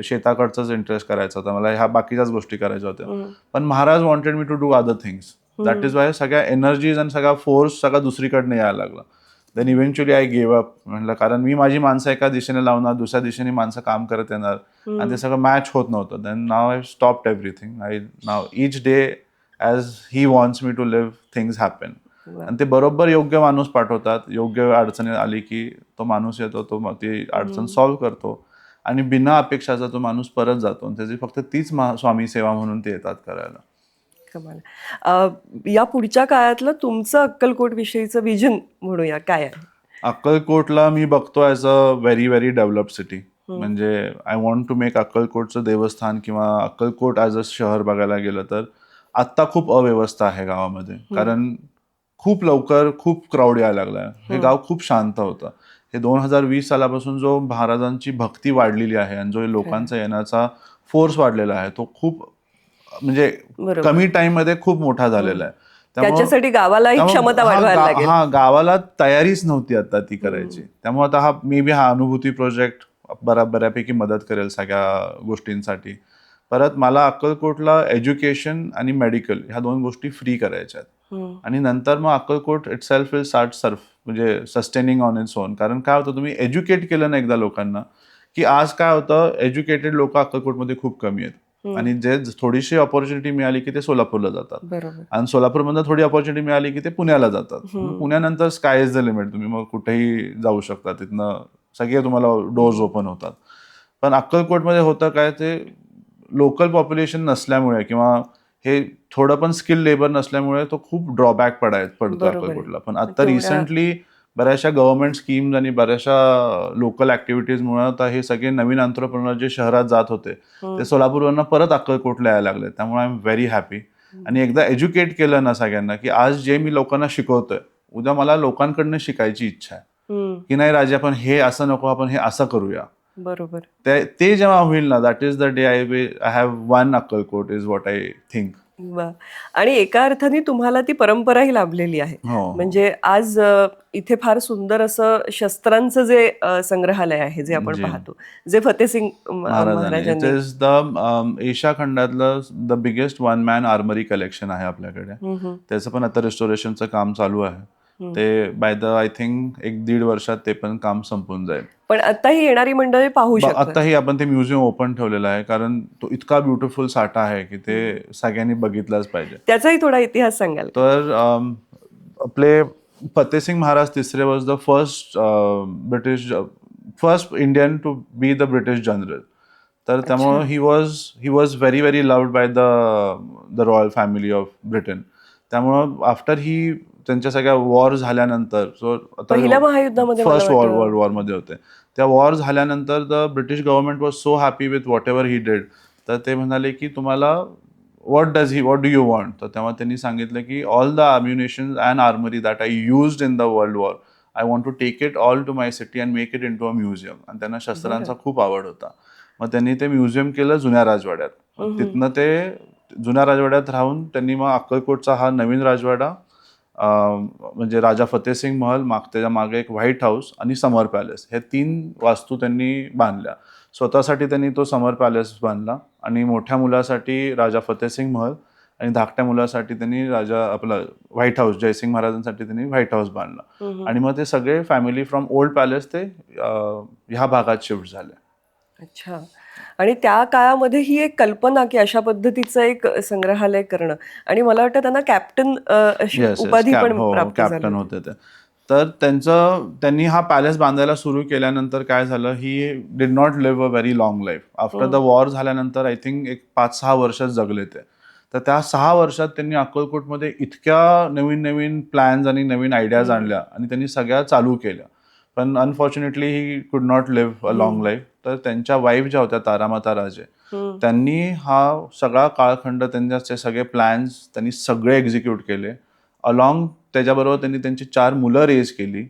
शेताकडचाच इंटरेस्ट करायचा होता, मला ह्या बाकीच्याच गोष्टी करायच्या होत्या. पण महाराज वॉन्टेड मी to do other things. That is why सगळ्या एनर्जीज आणि सगळा फोर्स सगळा दुसरीकडनं यायला लागला. Then eventually I gave up. म्हटलं, कारण मी माझी माणसं एका दिशेने लावणार, दुसऱ्या दिशेने माणसं काम करत येणार आणि ते सगळं मॅच होत नव्हतं. Then now I stopped everything. Now each day as he wants मी टू लिव्ह थिंग्स हॅपन. आणि ते बरोबर योग्य माणूस पाठवतात. योग्य अडचणी आली की तो माणूस येतो, तो ती अडचण सॉल्व्ह करतो आणि बिना अपेक्षाचा तो माणूस परत जातो. आणि त्याची फक्त तीच स्वामी सेवा म्हणून ते येतात करायला. या पुढच्या काळातलं तुमचं अक्कलकोट विषयीचं विजन म्हणूया काय आहे? अक्कलकोटला मी बघतो as a very very developed city. म्हणजे आय वॉन्ट टू मेक अक्कलकोटचं देवस्थान किंवा अक्कलकोट ॲज अ शहर बघायला गेलं तर आत्ता खूप अव्यवस्था आहे गावामध्ये. कारण खूप लवकर खूप क्राऊड यायला लागलाय. हे गाव खूप शांत होतं. हे 2020 सालापासून जो महाराजांची भक्ती वाढलेली आहे आणि जो लोकांचा येण्याचा फोर्स वाढलेला आहे तो खूप म्हणजे बरोबर. कमी टाइम मध्ये खूप मोठा झालेला आहे. त्याच्यासाठी गावालाही क्षमता वाढवायला लागेल. गावाला तयारीच नव्हती आता ती करायची. त्यामुळे आता हा अनुभूती प्रोजेक्ट बऱ्यापैकी मदत करेल सगळ्या गोष्टींसाठी. परत मला अक्कलकोटला एज्युकेशन आणि मेडिकल ह्या 2 गोष्टी फ्री करायच्या आहेत. आणि नंतर मग Akkalkot it self will start Surf म्हणजे सस्टेनिंग ऑन इट्स ओन. कारण काय होतं, तुम्ही एज्युकेट केलं ना एकदा लोकांना, की आज काय होतं, एज्युकेटेड लोक अक्कलकोटमध्ये खूप कमी आहेत. आणि जे थोडीशी ऑपॉर्च्युनिटी मिळाली की ते सोलापूरला जातात. बरोबर. आणि सोलापूरमधनं थोडी ऑपॉर्च्युनिटी मिळाली की ते पुण्याला जातात. पुण्यानंतर स्काय इज द लिमिट. तुम्ही मग कुठेही जाऊ शकता. तिथनं सगळे तुम्हाला डोर्स ओपन होतात. पण अक्कलकोटमध्ये होतं काय, ते लोकल पॉप्युलेशन नसल्यामुळे किंवा हे थोडं पण स्किल लेबर नसल्यामुळे तो खूप ड्रॉबॅक पडतो अक्कलकोटला. पण आता रिसेंटली बऱ्याचशा गव्हर्नमेंट स्कीम्स आणि बऱ्याचशा लोकल ऍक्टिव्हिटीजमुळे आता हे सगळे नवीन एंटरप्रेन्योर जे शहरात जात होते ते सोलापूरवरनं परत अक्कलकोटला यायला लागले. त्यामुळे आय एम व्हेरी हॅपी. आणि एकदा एज्युकेट केलं ना सगळ्यांना, की आज जे मी लोकांना शिकवतोय उद्या मला लोकांकडनं शिकायची इच्छा आहे, की नाही राजे आपण हे असं नको, आपण हे असं करूया. बरोबर. ते जेव्हा होईल ना, that is the day I have one Akkalkot is what I think. वा. आणि एका अर्थाने तुम्हाला ती परंपराही लाभलेली आहे. म्हणजे आज इथे फार सुंदर असं शस्त्रांचं जे संग्रहालय आहे जे आपण पाहतो, जे फतेसिंग महाराजांनी. इट इज द एशिया खंडातलं the biggest one man armoury collection आहे आपल्याकडे. त्याचं पण आता रिस्टोरेशनचं काम चालू आहे. ते बाय द आय थिंक 1-1.5 वर्षात ते पण काम संपून जाईल. पण आताही येणारी मंडळी पाहू शकतात. आताही आपण ते म्युझियम ओपन ठेवलेलं आहे, कारण तो इतका ब्युटिफुल साठा आहे की ते सगळ्यांनी बघितलंच पाहिजे. त्याचाही थोडा इतिहास सांगाल? तर आपले फतेसिंग महाराज तिसरे was the first Indian to be the British general. तर त्यामुळे he was very very loved by the royal family of Britain. त्यामुळं आफ्टर त्यांच्या सगळ्या वॉर झाल्यानंतर, पहिल्या महायुद्धामध्ये, फर्स्ट वर्ल्ड वॉरमध्ये होते, त्या वॉर झाल्यानंतर the British government was so happy with what ever he did. तर ते म्हणाले की तुम्हाला व्हॉट डू यू वॉन्ट. तर तेव्हा त्यांनी सांगितलं की all the ammunition and armoury that I used in the world war I want to take it all to my city and make it into a museum. आणि त्यांना शस्त्रांचा खूप आवड होता. मग त्यांनी ते म्युझियम केलं जुन्या राजवाड्यात. तिथनं ते जुन्या राजवाड्यात राहून त्यांनी मग अक्कलकोटचा हा नवीन राजवाडा, म्हणजे राजा फतेसिंग महल, त्याच्या मागे एक व्हाईट हाऊस आणि समर पॅलेस, हे 3 वास्तू त्यांनी बांधल्या. स्वतःसाठी त्यांनी तो समर पॅलेस बांधला आणि मोठ्या मुलासाठी राजा फतेसिंग महल आणि धाकट्या मुलासाठी त्यांनी आपलं व्हाईट हाऊस, जयसिंग महाराजांसाठी त्यांनी व्हाईट हाऊस बांधला. आणि मग ते सगळे फॅमिली फ्रॉम ओल्ड पॅलेस ते ह्या भागात शिफ्ट झाले. अच्छा. आणि त्या काळामध्ये ही एक कल्पना की अशा पद्धतीचं एक संग्रहालय करणं, आणि मला वाटतं त्यांना कॅप्टन उपाधी पण प्राप्त कॅप्टन होते ते. तर त्यांनी हा पॅलेस बांधायला सुरू केल्यानंतर काय झालं, he did not live a very long life. After the war झाल्यानंतर आय थिंक एक 5-6 वर्ष जगले ते. तर त्या 6 वर्षात त्यांनी अक्कलकोटमध्ये इतक्या नवीन प्लॅन्स आणि नवीन आयडियाज आणल्या आणि त्यांनी सगळ्या चालू केल्या. पण unfortunately he could not live a long life. तर त्यांच्या वाईफ ज्या होत्या तारामाता राजे, त्यांनी हा सगळा काळखंड, त्यांचे सगळे प्लॅन्स त्यांनी सगळे एक्झिक्यूट केले. अलॉंग त्याच्याबरोबर त्यांनी त्यांची 4 मुलं रेज केली.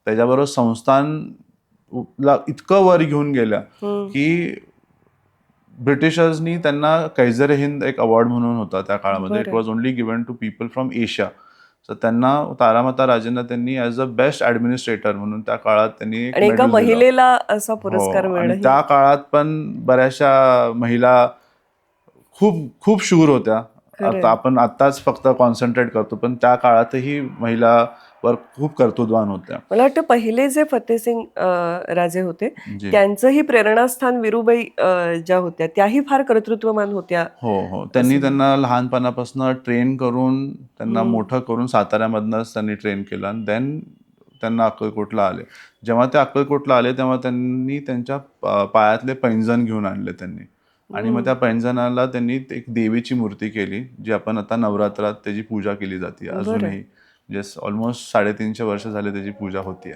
त्याच्याबरोबर संस्थानला इतकं वर घेऊन गेल्या की ब्रिटिशर्सनी त्यांना कैजर हिंद एक अवॉर्ड म्हणून होता त्या काळामध्ये. It was only given to people from Asia. तर त्यांना तारामाता राजेंना त्यांनी ॲज अ बेस्ट ॲडमिनिस्ट्रेटर म्हणून त्या काळात त्यांनी एका महिलेला असा पुरस्कार मिळाला. त्या काळात पण बऱ्याचशा महिला खूप शूर होत्या. आता आपण आत्ताच फक्त कॉन्सन्ट्रेट करतो, पण त्या काळातही महिलावर खूप कर्तृत्ववान होत्या. मला वाटतं पहिले जे फतेसिंग राजे होते त्यांचंही प्रेरणास्थान वीरूबाई ज्या होत्या त्याही फार कर्तृत्ववान होत्या. हो. त्यांना लहानपणापासून ट्रेन करून त्यांना मोठं करून साताऱ्यामधनंच त्यांनी ट्रेन केलं आणि देन त्यांना अक्कलकोटला आले. जेव्हा ते अक्कलकोटला आले तेव्हा त्यांनी त्यांच्या पायातले पैंजण घेऊन आणले त्यांनी. आणि मग त्या पैंजणाला त्यांनी एक देवीची मूर्ती केली, जी आपण आता नवरात्रात त्याची पूजा केली जाते अजूनही. जस्ट ऑलमोस्ट 350 वर्ष झाले त्याची पूजा होतीये.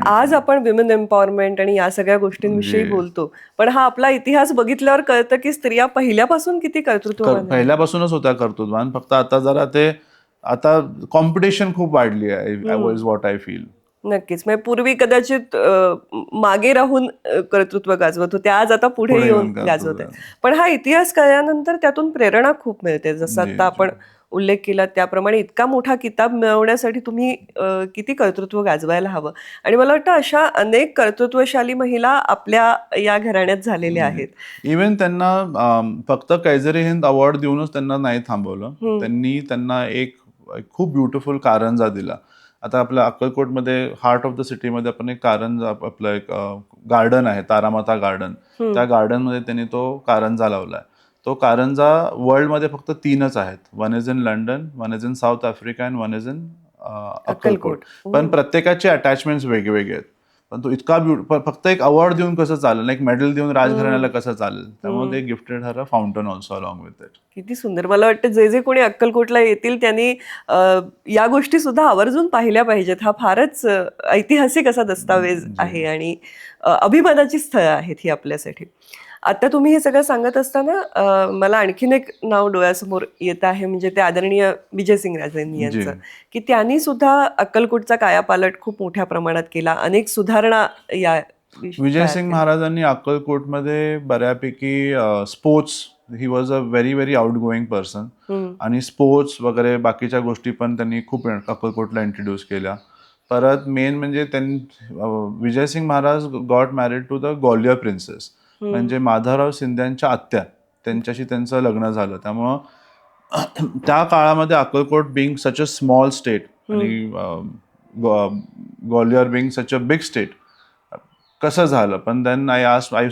आज आपण विमेन एम्पॉवरमेंट आणि या सगळ्या गोष्टींविषयी बोलतो, पण हा आपला इतिहास बघितल्यावर कळतं की स्त्रिया पहिल्यापासून किती कर्तृत्ववान, पहिल्यापासूनच होत्या कर्तृत्ववान. फक्त आता जरा ते आता कॉम्पिटिशन खूप वाढली आहे, वॉज व्हॉट आय फील. नक्कीच. म्हणजे पूर्वी कदाचित मागे राहून कर्तृत्व गाजवत होते, आज आता पुढे पुढे येऊन येऊन गाजवत आहे. पण हा इतिहास कळल्यानंतर त्यातून प्रेरणा खूप मिळते. जसं जी, आता आपण जी. उल्लेख केला त्याप्रमाणे इतका मोठा किताब मिळवण्यासाठी तुम्ही किती कर्तृत्व गाजवायला हवं. आणि मला वाटतं अशा अनेक कर्तृत्वशाली महिला आपल्या या घराण्यात झालेल्या आहेत. इवन त्यांना फक्त कैजरी हिंद अवॉर्ड देऊनच त्यांना नाही थांबवलं. त्यांनी त्यांना एक एक खूप ब्युटिफुल कारंजा दिला. आता आपल्या अक्कलकोटमध्ये हार्ट ऑफ द सिटीमध्ये आपण एक कारंजा, आपलं एक गार्डन आहे, तारामाता गार्डन. त्या गार्डनमध्ये त्यांनी तो कारंजा लावलाय. तो कारंजा वर्ल्डमध्ये फक्त 3च आहेत. One is in London, one is in south Africa and one is in Akkalkot. पण प्रत्येकाचे अटॅचमेंट्स वेगवेगळे आहेत. पण तो इतका फक्त एक अवॉर्ड देऊन कसं चालेल, एक मेडल देऊन राजघराण्याला कसं चालेल. त्यामुळे ते gifted her a fountain also along with it. किती सुंदर. मला वाटतं जे जे कोणी अक्कलकोटला येतील त्यांनी या गोष्टी सुद्धा आवर्जून पाहिल्या पाहिजेत. हा फारच ऐतिहासिक असा दस्तावेज आहे आणि अभिमानाची स्थळं आहेत ही आपल्यासाठी. आता तुम्ही हे सगळं सांगत असताना मला आणखीन एक नाव डोळ्यासमोर येत आहे, म्हणजे ते आदरणीय विजयसिंग राजेंनी यांचं, की त्यांनी सुद्धा अक्कलकोटचा कायापालट खूप मोठ्या प्रमाणात केला, अनेक सुधारणा या विजयसिंग महाराजांनी अक्कलकोटमध्ये बऱ्यापैकी sports, he was a very very outgoing person, आणि स्पोर्ट्स वगैरे बाकीच्या गोष्टी पण त्यांनी खूप अक्कलकोटला इंट्रोड्यूस केल्या. परत मेन म्हणजे Vijaysinh Maharaj got married to the Gwalior princess, म्हणजे माधवराव शिंद्यांच्या आत्या, त्यांच्याशी त्यांचं लग्न झालं. त्यामुळं त्या काळामध्ये Akkalkot being such a small state आणि Gwalior being such a big state कसं झालं. पण देन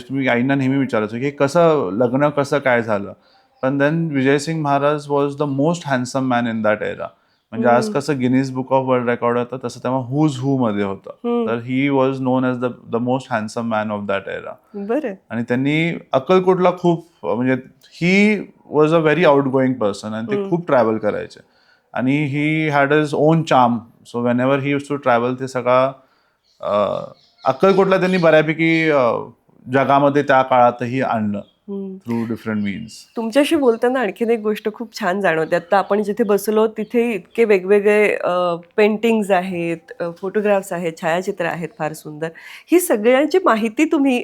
तुम्ही आईंना नेहमी विचारायचं की कसं लग्न कसं काय झालं. पण then Vijaysinh Maharaj was the most handsome man in that era. म्हणजे आज कसं Guinness book of world record होतं, तसं तेव्हा हुज हू मध्ये होतं. तर he was known as the most handsome man of that era. बरं. आणि त्यांनी अक्कलकोटला खूप, म्हणजे he was a very outgoing person, आणि ते खूप ट्रॅव्हल करायचे. आणि he had his own charm. So whenever he use to travel, ते सगळा अक्कलकोटला त्यांनी बऱ्यापैकी जगामध्ये त्या काळातही आणलं थ्रू डिफरंट मीन्स. तुमच्याशी बोलताना आणखीन एक गोष्ट खूप छान जाणवते. आता आपण जिथे बसलो तिथे इतके वेगवेगळे पेंटिंग्ज आहेत, फोटोग्राफ्स आहेत, छायाचित्र आहेत फार सुंदर. ही सगळ्यांची माहिती तुम्ही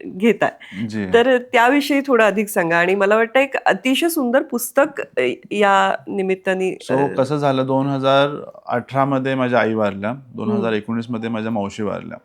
घेताय, जी. तर त्याविषयी थोडं अधिक सांगा. आणि मला वाटतं एक अतिशय सुंदर पुस्तक या निमित्ताने. सो कसं झालं, 2018 मध्ये माझ्या आई वारल्या, 2019 मध्ये माझ्या मावशी वारल्या,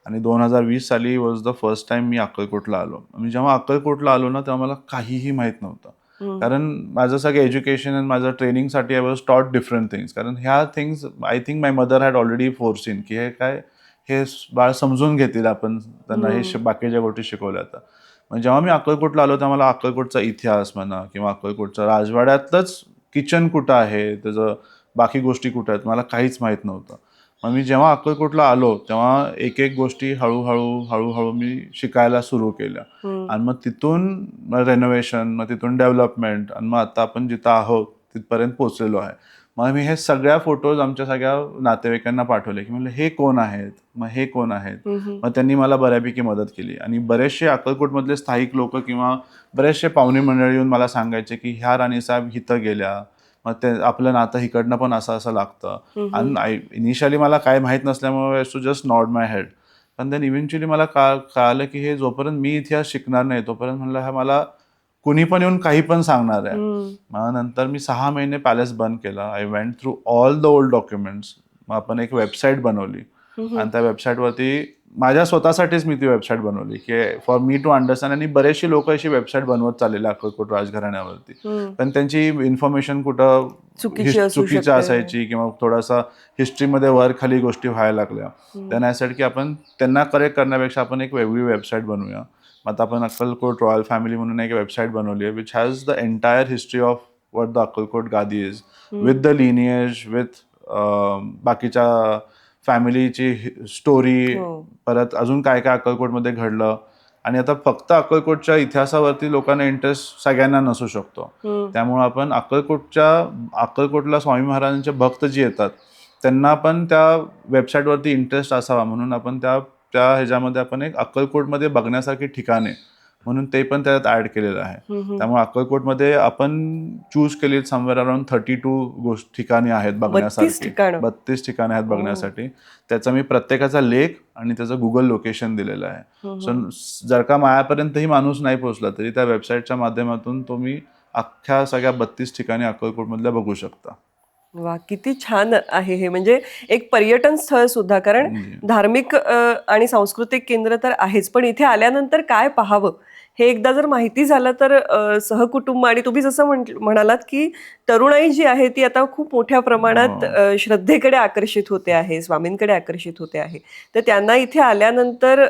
आणि 2020 साली वॉज द फर्स्ट टाइम मी अक्कलकोटला आलो. मी जेव्हा अक्कलकोटला आलो ना, तेव्हा मला काहीही माहीत नव्हतं. कारण माझं सगळं एज्युकेशन आणि माझं ट्रेनिंगसाठी आय वॉज टॉट डिफरंट थिंग्स. कारण ह्या things I think my mother had already foreseen की हे बाळ समजून घेतील आपण त्यांना हे बाकीच्या गोष्टी शिकवल्या तर. म्हणजे जेव्हा मी अक्कलकोटला आलो तेव्हा मला अक्कलकोटचा इतिहास म्हणा किंवा अक्कलकोटच्या राजवाड्यातलंच किचन कुठं आहे, त्याचं बाकी गोष्टी कुठं आहेत, मला काहीच माहीत नव्हतं. मग मी जेव्हा अक्कलकोटला आलो तेव्हा एक एक गोष्टी हळूहळू मी शिकायला सुरू केल्या. आणि मग तिथून रेनोव्हेशन, मग तिथून डेव्हलपमेंट, आणि मग आता आपण जिथं आहोत तिथपर्यंत पोहोचलेलो आहे. मग मी हे सगळ्या फोटोज आमच्या सगळ्या नातेवाईकांना पाठवले की म्हणलं हे कोण आहेत, मग हे कोण आहेत. मग त्यांनी मला बऱ्यापैकी मदत केली. आणि बरेचसे अक्कलकोटमधले स्थायिक लोक किंवा बरेचसे पाहुणे मंडळी येऊन मला सांगायचे की ह्या राणीसाहेब इथं गेल्या, मग ते आपलं नातं इकडनं पण असं लागतं. आणि इनिशियली मला काय माहीत नसल्यामुळे to just nod my head. पण देन इव्हेंच्युअली मला कळालं की हे जोपर्यंत मी इतिहास शिकणार नाही तोपर्यंत म्हणलं हा मला कुणी पण येऊन काही पण सांगणार आहे. मग नंतर मी 6 महिने पॅलेस बंद केला. I went through all the old documents. मग आपण एक वेबसाईट बनवली, आणि त्या वेबसाईटवरती माझ्या स्वतःसाठीच मी ती वेबसाईट बनवली की फॉर मी टू अंडरस्टँड. आणि बरेचशी लोक अशी वेबसाईट बनवत चाललेली अक्कलकोट राजघराण्यावरती, पण त्यांची इन्फॉर्मेशन कुठं चुकीची असायची किंवा थोडासा हिस्ट्रीमध्ये वर खाली गोष्टी व्हायला लागल्या. त्यांना यासाठी की आपण त्यांना करेक्ट करण्यापेक्षा आपण एक वेगळी वेबसाईट बनवूया. मग आता आपण अक्कलकोट रॉयल फॅमिली म्हणून एक वेबसाईट बनवली आहे which has the entire history of what the Akkalkot gadi is, with the lineage, with बाकीच्या फॅमिलीची स्टोरी, परत अजून काय काय अक्कलकोटमध्ये घडलं. आणि आता फक्त अक्कलकोटच्या इतिहासावरती लोकांना इंटरेस्ट सगळ्यांना नसू शकतो. त्यामुळे आपण अक्कलकोटला स्वामी महाराजांचे भक्त जे येतात त्यांना पण त्या वेबसाईटवरती इंटरेस्ट असावा म्हणून आपण त्या ह्याच्यामध्ये आपण एक अक्कलकोटमध्ये बघण्यासारखी ठिकाणे म्हणून ते पण त्यात ऍड केलेलं आहे. त्यामुळे अक्कलकोटमध्ये आपण चूज केली समवेअर अराउंड 32 ठिकाणी आहेत 32 बघण्यासारखी. ठिकाणं. 32 ठिकाणे आहेत बघण्यासाठी. त्याचा मी प्रत्येकाचा लेख आणि त्याचं गुगल लोकेशन दिलेलं आहे. सो जर का मायापर्यंतही माणूस नाही पोहोचला तरी त्या वेबसाईटच्या माध्यमातून तुम्ही अख्ख्या सगळ्या 32 ठिकाणी अक्कलकोटमधल्या बघू शकता. वा, किती छान आहे हे. म्हणजे एक पर्यटन स्थळ सुद्धा, कारण धार्मिक आणि सांस्कृतिक केंद्र तर आहेच, पण इथे आल्यानंतर काय पाहावं हे एकदा जर माहिती झालं तर सहकुटुंब, आणि तुम्ही जसं म्हणालात की तरुणाई जी आहे ती आता खूप मोठ्या प्रमाणात श्रद्धेकडे आकर्षित होते आहे, स्वामींकडे आकर्षित होते आहे, तर त्यांना इथे आल्यानंतर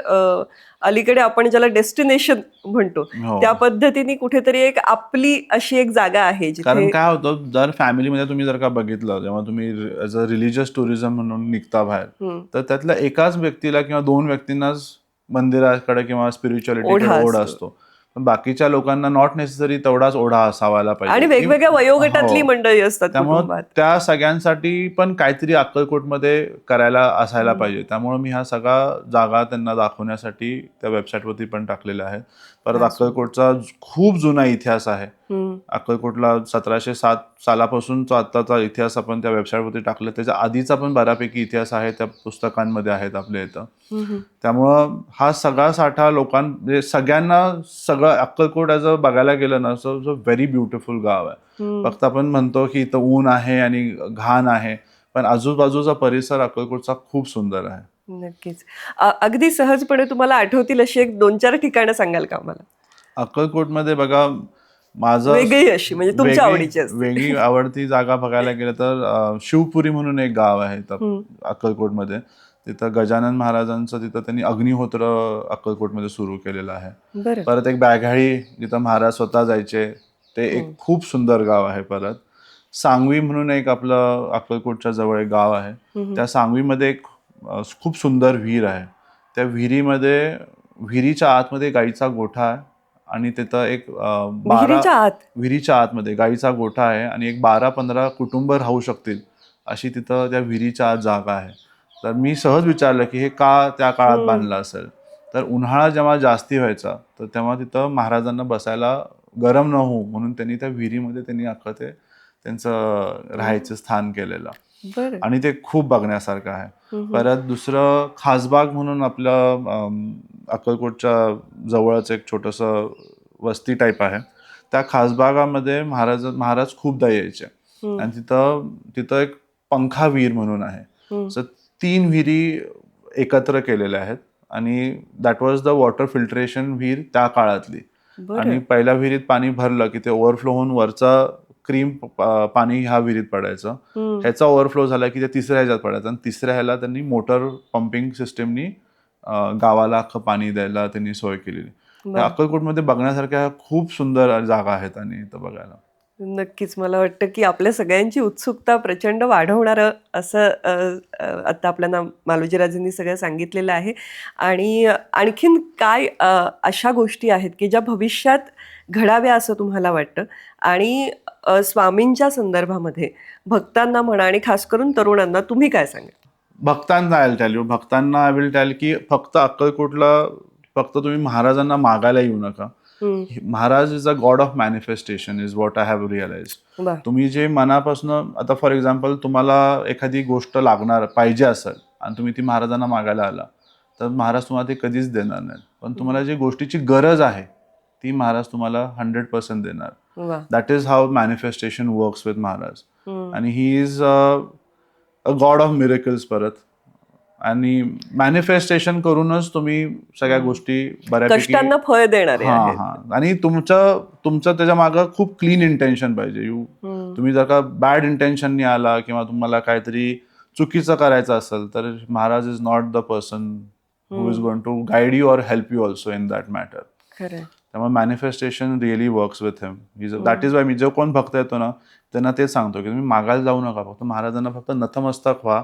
अलीकडे आपण ज्याला डेस्टिनेशन म्हणतो हो. त्या पद्धतीने कुठेतरी एक आपली अशी एक जागा आहे कारण जिथे काय होतं, जर फॅमिलीमध्ये तुम्ही जर का बघितलं, जेव्हा तुम्ही ॲज अ रिलिजियस टुरिझम म्हणून निघता बाहेर, तर त्यातल्या एकाच व्यक्तीला किंवा 2 व्यक्तींनाच मंदिराकडे किंवा स्पिरिच्युअलिटीकडे ओढ असतो. पण बाकीच्या लोकांना नॉट नेसेसरी तेवढाच ओढा असावायला पाहिजे. आणि वेगवेगळ्या वयोगटातली हो. मंडळी असतात त्यामुळे कुटुंबात. त्या सगळ्यांसाठी पण काहीतरी अक्कलकोटमध्ये करायला असायला पाहिजे. त्यामुळे मी ह्या सगळ्या जागा त्यांना दाखवण्यासाठी त्या वेबसाईटवरती पण टाकलेल्या आहेत. परत अक्कलकोटचा खूप जुना इतिहास आहे. अक्कलकोटला 1707 सालापासूनचा आत्ताचा इतिहास आपण त्या वेबसाईटवरती टाकला. त्याच्या आधीचा पण बऱ्यापैकी इतिहास आहे, त्या पुस्तकांमध्ये आहेत आपल्या इथं. त्यामुळं हा सगळा साठा म्हणजे सगळ्यांना सगळं अक्कलकोट ॲज अ बघायला गेलं ना, सो व्हेरी ब्युटिफुल गाव आहे. फक्त आपण म्हणतो की इथं ऊन आहे आणि घाण आहे, पण आजूबाजूचा परिसर अक्कलकोटचा खूप सुंदर आहे. नक्कीच. अगदी सहजपणे तुम्हाला आठवतील अशी एक 2-4 ठिकाणं सांगाल का मला? अक्कलकोटमध्ये बघा, माझं वेगळी अशी, म्हणजे तुमच्या आवडीची असते. वेगळी आवडती जागा बघायला गेलं तर शिवपुरी म्हणून एक गाव आहे इथं अक्कलकोटमध्ये. तिथं गजानन महाराजांचं तिथं त्यांनी अग्निहोत्र अक्कलकोटमध्ये सुरू केलेलं आहे. बरं. परत एक बॅघाळी जिथं महाराज स्वतः जायचे, ते एक खूप सुंदर गाव आहे. परत सांगवी म्हणून एक आपलं अक्कलकोटच्या जवळ एक गाव आहे. त्या सांगवीमध्ये एक खूप सुंदर विहीर आहे. त्या विहिरीच्या आतमध्ये गाईचा गोठा आहे आणि तिथं एक विहिरीच्या आतमध्ये गाईचा गोठा आहे आणि एक 12-15 कुटुंब राहू शकतील अशी तिथं त्या विहिरीच्या आत जागा आहे. तर मी सहज विचारलं की हे का त्या काळात बांधलं असेल, तर उन्हाळा जेव्हा जास्ती व्हायचा तर तेव्हा तिथं महाराजांना बसायला गरम न होऊ म्हणून त्यांनी त्या विहिरीमध्ये त्यांनी अख्खं ते त्यांचं राहायचं स्थान केलेलं. बरं. आणि ते खूप बघण्यासारखं आहे. परत दुसरं खासबाग म्हणून आपलं अक्कलकोटच्या जवळच एक छोटंसं वस्ती टाईप आहे. त्या खासबागामध्ये महाराज खूपदा यायचे आणि तिथं एक पंखा विहीर म्हणून आहे. सो 3 विहिरी एकत्र केलेल्या आहेत आणि that was the water filtration विहीर त्या काळातली. आणि पहिल्या विहिरीत पाणी भरलं की ते ओव्हरफ्लो होऊन वरचा क्रीम पाणी ह्या विहिरीत पडायचं. ह्याचा ओव्हरफ्लो झाला की ते तिसऱ्या ह्याच्यात पडायचं आणि तिसऱ्या ह्याला त्यांनी मोटर पंपिंग सिस्टीमनी गावाला अख्खं पाणी द्यायला त्यांनी सोय केलेली. अक्कलकोटमध्ये बघण्यासारख्या खूप सुंदर जागा आहेत आणि इथं बघायला. नक्कीच. मला वाटतं की आपल्या सगळ्यांची उत्सुकता प्रचंड वाढवणारं असं आता आपल्याला मालोजीराजेंनी सगळं सांगितलेलं आहे. आणि आणखीन काय अशा गोष्टी आहेत की ज्या भविष्यात घडाव्या असं तुम्हाला वाटतं, आणि स्वामींच्या संदर्भामध्ये भक्तांना म्हणा आणि खास करून तरुणांना तुम्ही काय सांगाल? भक्तांना आय विल टेल की फक्त अक्कलकोटला फक्त तुम्ही महाराजांना मागायला येऊ नका. Maharaj is a god of manifestation is what I have realize. तुम्ही जे मनापासून, आता फॉर एक्झाम्पल तुम्हाला एखादी गोष्ट लागणार पाहिजे असेल आणि तुम्ही ती महाराजांना मागायला आला तर महाराज तुम्हाला ते कधीच देणार नाहीत. पण तुम्हाला जी गोष्टीची गरज आहे ती महाराज तुम्हाला 100% देणार. That is how manifestation works with Maharaj. आणि he is a god of miracles. परत आणि मॅनिफेस्टेशन करूनच तुम्ही सगळ्या गोष्टी बऱ्यापैकी कष्टांना फळ देणार आहे. आणि तुमचं त्याच्या मागं खूप क्लीन इंटेन्शन पाहिजे. तुम्ही जर का बॅड इंटेन्शननी आला किंवा तुम्हाला काहीतरी चुकीचं करायचं असेल तर Maharaj is not the person who is going to guide you or help you also in that matter. त्यामुळे manifestation really works with him. That is why मी जो कोण भक्त येतो ना त्यांना तेच सांगतो की तुम्ही मागायला जाऊ नका. फक्त महाराजांना फक्त नतमस्तक व्हा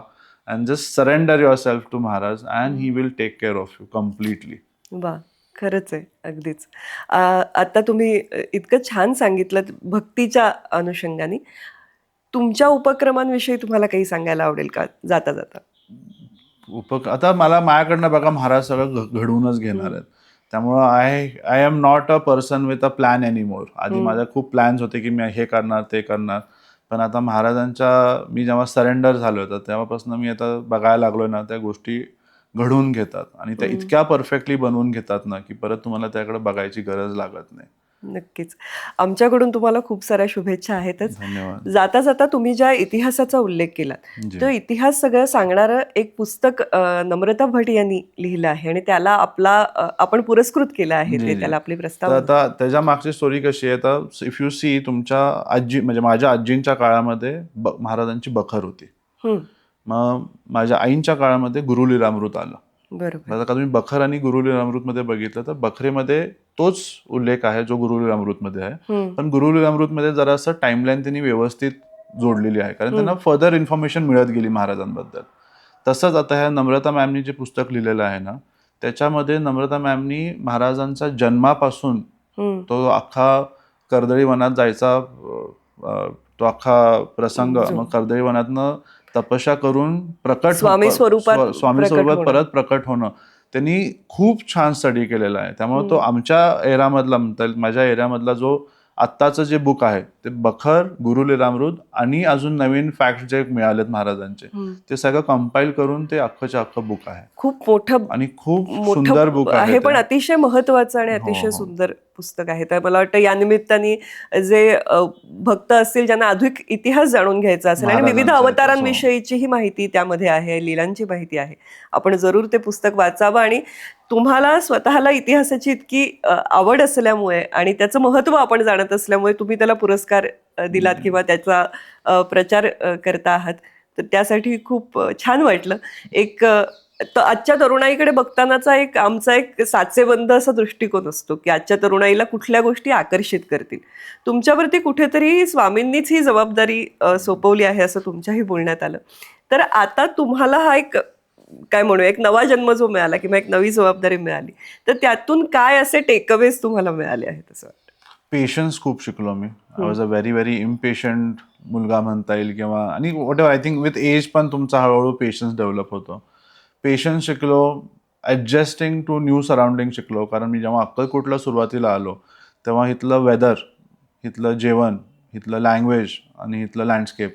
and just surrender yourself to Maharaj and he will take care of you completely. वा, खरंच आहे. अगदीच. आता तुम्ही इतकं छान सांगितलं भक्तीच्या अनुषंगाने. तुमच्या उपक्रमांविषयी तुम्हाला काही सांगायला आवडेल का जाता जाता? आता मला माझ्याकडनं बघा महाराज सगळं घडवूनच घेणार आहेत. त्यामुळं I am not a person with a plan anymore. आधी माझ्या खूप प्लॅन्स होते की मी हे करणार ते करणार, पण आता महाराजांच्या मी जेव्हा सरेंडर झालोय तर तेव्हापासून मी आता बघायला लागलोय ना, त्या गोष्टी घडवून घेतात आणि त्या इतक्या परफेक्टली बनवून घेतात ना की परत तुम्हाला त्याकडे बघायची गरज लागत नाही. नक्कीच. आमच्याकडून तुम्हाला खूप साऱ्या शुभेच्छा आहेतच. धन्यवाद. जाता जाता तुम्ही ज्या इतिहासाचा उल्लेख केला, जी. तो इतिहास सगळं सांगणारं एक पुस्तक नम्रता भट यांनी लिहिलं आहे आणि त्याला आपण पुरस्कृत केलं आहे. जी, ते जी. त्याला आपली तर प्रस्ताव आता त्याच्या मागची स्टोरी कशी आहे, तर इफ यू सी तुमच्या आजी म्हणजे माझ्या आजींच्या काळामध्ये महाराजांची बखर होती. मग माझ्या आईंच्या काळामध्ये गुरु लीलामृत आलं. बरोबर. आता का तुम्ही बखर आणि गुरु लीलामृतमध्ये बघितलं तर बखरेमध्ये तोच उल्लेख आहे जो गुरु लीलामृतमध्ये आहे, पण गुरु लीलामृतमध्ये जरासं टाइमलाईन त्यांनी व्यवस्थित जोडलेली आहे, कारण त्यांना फर्दर इन्फॉर्मेशन मिळत गेली महाराजांबद्दल. तसंच आता ह्या नम्रता मॅमनी जे पुस्तक लिहिलेलं आहे ना, त्याच्यामध्ये नम्रता मॅमनी महाराजांचा जन्मापासून तो अख्खा कर्दळी वनात जायचा तो अख्खा प्रसंग, मग कर्दळी वनातनं तपस्या करून स्वामी स्वरूपात परत प्रकट होणं, त्यांनी खूप छान स्टडी केलेला आहे. त्यामुळे तो आमच्या एरामधला माझ्या एरियामधला जो आत्ताचं जे बुक आहे ते बखर, गुरु लीलामृत आणि अजून नवीन फॅक्ट जे मिळालेत महाराजांचे ते सगळं कंपाईल करून ते अख्खंच्या अख्खं बुक आहे. खूप मोठं आणि खूप सुंदर बुक आहे, पण अतिशय महत्वाचं आणि अतिशय सुंदर पुस्तक आहे. तर मला वाटतं या निमित्ताने जे भक्त असतील ज्यांना अधिक इतिहास जाणून घ्यायचा असेल आणि विविध अवतारांविषयीचीही माहिती त्यामध्ये आहे, लीलांची माहिती आहे, आपण जरूर ते पुस्तक वाचावं. आणि तुम्हाला स्वतःला इतिहासाची इतकी आवड असल्यामुळे आणि त्याचं महत्त्व आपण जाणत असल्यामुळे तुम्ही त्याला पुरस्कार दिलात किंवा त्याचा प्रचार करता आहात, तर त्यासाठी खूप छान वाटलं. आजच्या तरुणाईकडे बघतानाचा आमचा एक साचेबंद असा दृष्टिकोन असतो की आजच्या तरुणाईला कुठल्या गोष्टी आकर्षित करतील. तुमच्यावरती कुठेतरी स्वामींनीच ही जबाबदारी सोपवली आहे असं तुमच्याही बोलण्यात आलं. तर आता तुम्हाला हा काय म्हणू एक नवा जन्म जो मिळाला किंवा एक नवी जबाबदारी मिळाली, तर त्यातून काय असे टेकअवेज तुम्हाला मिळाले आहेत असं वाटतं? पेशन्स खूप शिकलो मी. I was a very impatient मुलगा म्हणता येईल, किंवा आणि whatever, I think with age पण तुमचा हळूहळू पेशन्स डेव्हलप होतो. पेशन्स शिकलो, ॲडजस्टिंग टू न्यू सराउंडिंग शिकलो. कारण मी जेव्हा अक्कलकोटला सुरुवातीला आलो तेव्हा इथलं वेदर, इथलं जेवण, इथलं लँग्वेज आणि इथलं लँडस्केप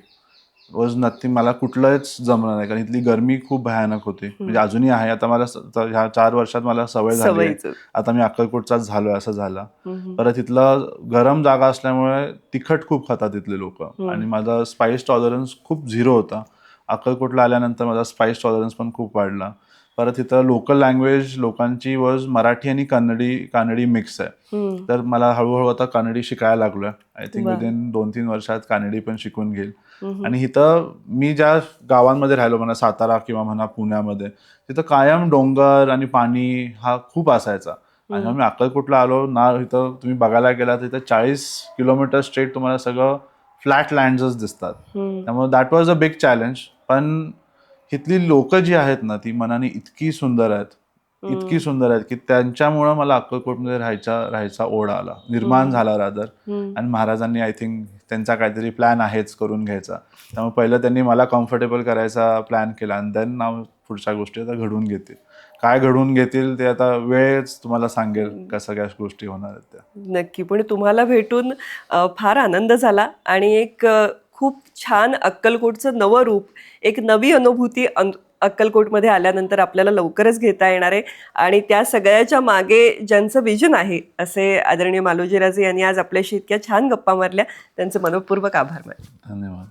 वॉज नथिंग. मला कुठलंच जमलं नाही, कारण इथली गरमी खूप भयानक होती. म्हणजे अजूनही आहे. आता मला ह्या 4 वर्षात मला सवय झाली, आता मी अक्कलकोटचाच झालोय असं झाला. परत इथलं गरम जागा असल्यामुळे तिखट खूप खातात इथले लोक, आणि माझा स्पाइस टॉलरन्स खूप 0 होता. अक्कलकोटला आल्यानंतर माझा स्पाइस टॉलरन्स पण खूप वाढला. परत इथं लोकल लँग्वेज लोकांची वॉज मराठी आणि कानडी मिक्स आहे. तर मला हळूहळू आता कानडी शिकायला लागलोय. आय थिंक विदिन 2-3 वर्षात कानडी पण शिकून घेईल. आणि इथं मी ज्या गावांमध्ये राहिलो, म्हणा सातारा किंवा म्हणा पुण्यामध्ये, तिथं कायम डोंगर आणि पाणी हा खूप असायचा. आणि मी अक्कलकोटला आलो ना, इथं तुम्ही बघायला गेला तर इथं 40 किलोमीटर स्ट्रेट तुम्हाला सगळं फ्लॅट लँड्सच दिसतात. त्यामुळे that was a big challenge. पण इथली लोक जी आहेत ना, ती मनाने इतकी सुंदर आहेत की त्यांच्यामुळं मला अक्कलकोटमध्ये राहायचा ओढ आला, निर्माण झाला रादर. आणि महाराजांनी आय थिंक त्यांचा काहीतरी प्लॅन आहेच करून घ्यायचा. त्यामुळे पहिलं त्यांनी मला कम्फर्टेबल करायचा प्लॅन केला, आणि देन नाव पुढच्या गोष्टी आता घडवून घेतील. काय घडवून घेतील ते आता वेळच तुम्हाला सांगेल, का सगळ्या गोष्टी होणार आहेत त्या. नक्की. पण तुम्हाला भेटून फार आनंद झाला आणि खूप छान अक्कलकोटचं नवं रूप, एक नवी अनुभूती अक्कलकोटमध्ये आल्यानंतर आपल्याला लवकरच घेता येणार आहे. आणि त्या सगळ्याच्या मागे ज्यांचं विजन आहे असे आदरणीय मालोजीराजे यांनी आज आपल्याशी इतक्या छान गप्पा मारल्या, त्यांचे मनपूर्वक आभार मानले. धन्यवाद.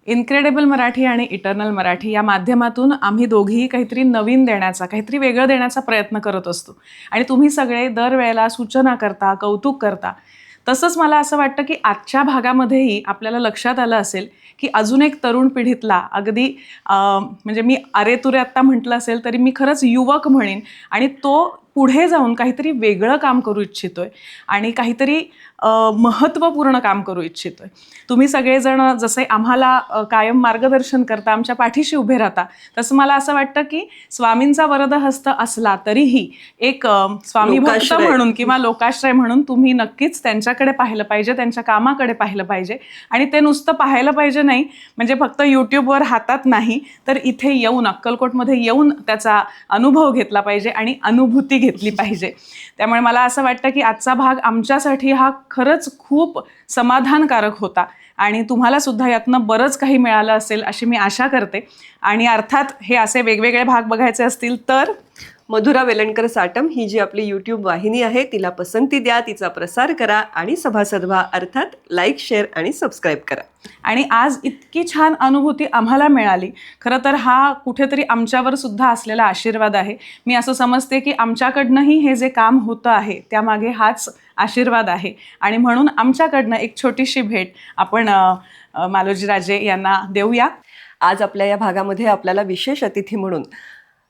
इनक्रेडिबल मराठी आणि इटर्नल मराठी या माध्यमातून आम्ही दोघीही काहीतरी नवीन देण्याचा, काहीतरी वेगळं देण्याचा प्रयत्न करत असतो. आणि तुम्ही सगळे दरवेळेला सूचना करता, कौतुक करता. तसंच मला असं वाटतं की आजच्या भागामध्येही आपल्याला लक्षात आलं असेल की अजून एक तरुण पिढीतला अगदी म्हणजे मी अरेतुरे आत्ता म्हटलं असेल तरी मी खरंच युवक म्हणेन, आणि तो पुढे जाऊन काहीतरी वेगळं काम करू इच्छितोय आणि काहीतरी महत्त्वपूर्ण काम करू इच्छितोय. तुम्ही सगळेजण जसे आम्हाला कायम मार्गदर्शन करता, आमच्या पाठीशी उभे राहता, तसं मला असं वाटतं की स्वामींचा वरदहस्त असला तरीही एक स्वामी भक्त म्हणून किंवा लोकाश्रय म्हणून तुम्ही नक्कीच त्यांच्याकडे पाहिलं पाहिजे, त्यांच्या कामाकडे पाहिलं पाहिजे. आणि ते नुसतं पाहायला पाहिजे नाही, म्हणजे फक्त यूट्यूबवर हातात नाही, तर इथे येऊन अक्कलकोटमध्ये येऊन त्याचा अनुभव घेतला पाहिजे आणि अनुभूती घेतली पाहिजे. त्यामुळे मला असं वाटतं की आजचा भाग आमच्यासाठी हा खरंच खूप समाधानकारक होता आणि तुम्हाला सुद्धा यातनं बरंच काही मिळालं असेल अशी मी आशा करते. आणि अर्थात हे असे वेगवेगळे भाग बघायचे असतील तर मधुरा वेलणकर साटम ही जी आपली यूट्यूब वाहिनी आहे तिला पसंती द्या, तिचा प्रसार करा आणि सभासद व्हा, अर्थात लाईक, शेअर आणि सबस्क्राईब करा. आणि आज इतकी छान अनुभूती आम्हाला मिळाली. खरं तर हा कुठेतरी आमच्यावर सुद्धा असलेला आशीर्वाद आहे. मी असं समजते की आमच्याकडनंही हे जे काम होतं आहे त्यामागे हाच आशीर्वाद आहे आणि म्हणून आमच्याकडनं एक छोटीशी भेट आपण मालोजीराजे यांना देऊया. आज आपल्या या भागामध्ये आपल्याला विशेष अतिथी म्हणून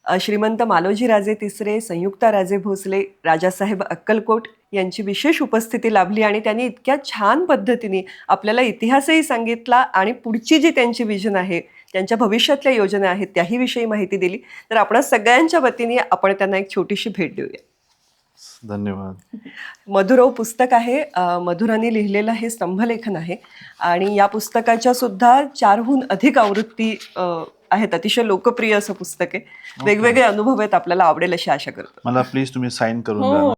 श्रीमंत मालोजीराजे तिसरे, संयुक्ता राजे भोसले, राजासाहेब अक्कलकोट यांची विशेष उपस्थिती लाभली आणि त्यांनी इतक्या छान पद्धतीने आपल्याला इतिहासही सांगितला आणि पुढची जी त्यांची विजन आहे, त्यांच्या भविष्यातल्या योजना आहेत त्याही विषयी माहिती दिली. तर आपण सगळ्यांच्या वतीने आपण त्यांना एक छोटीशी भेट देऊया. धन्यवाद. मधुरव पुस्तक आहे, मधुराने लिहिलेलं हे स्तंभलेखन आहे आणि या पुस्तकाच्या सुद्धा 4हून अधिक आवृत्ती आहेत. अतिशय लोकप्रिय असं पुस्तक आहे. वेगवेगळे अनुभव आहेत, आपल्याला आवडेल अशी आशा करतो. मला प्लीज तुम्ही साईन करून हो. द्या ना.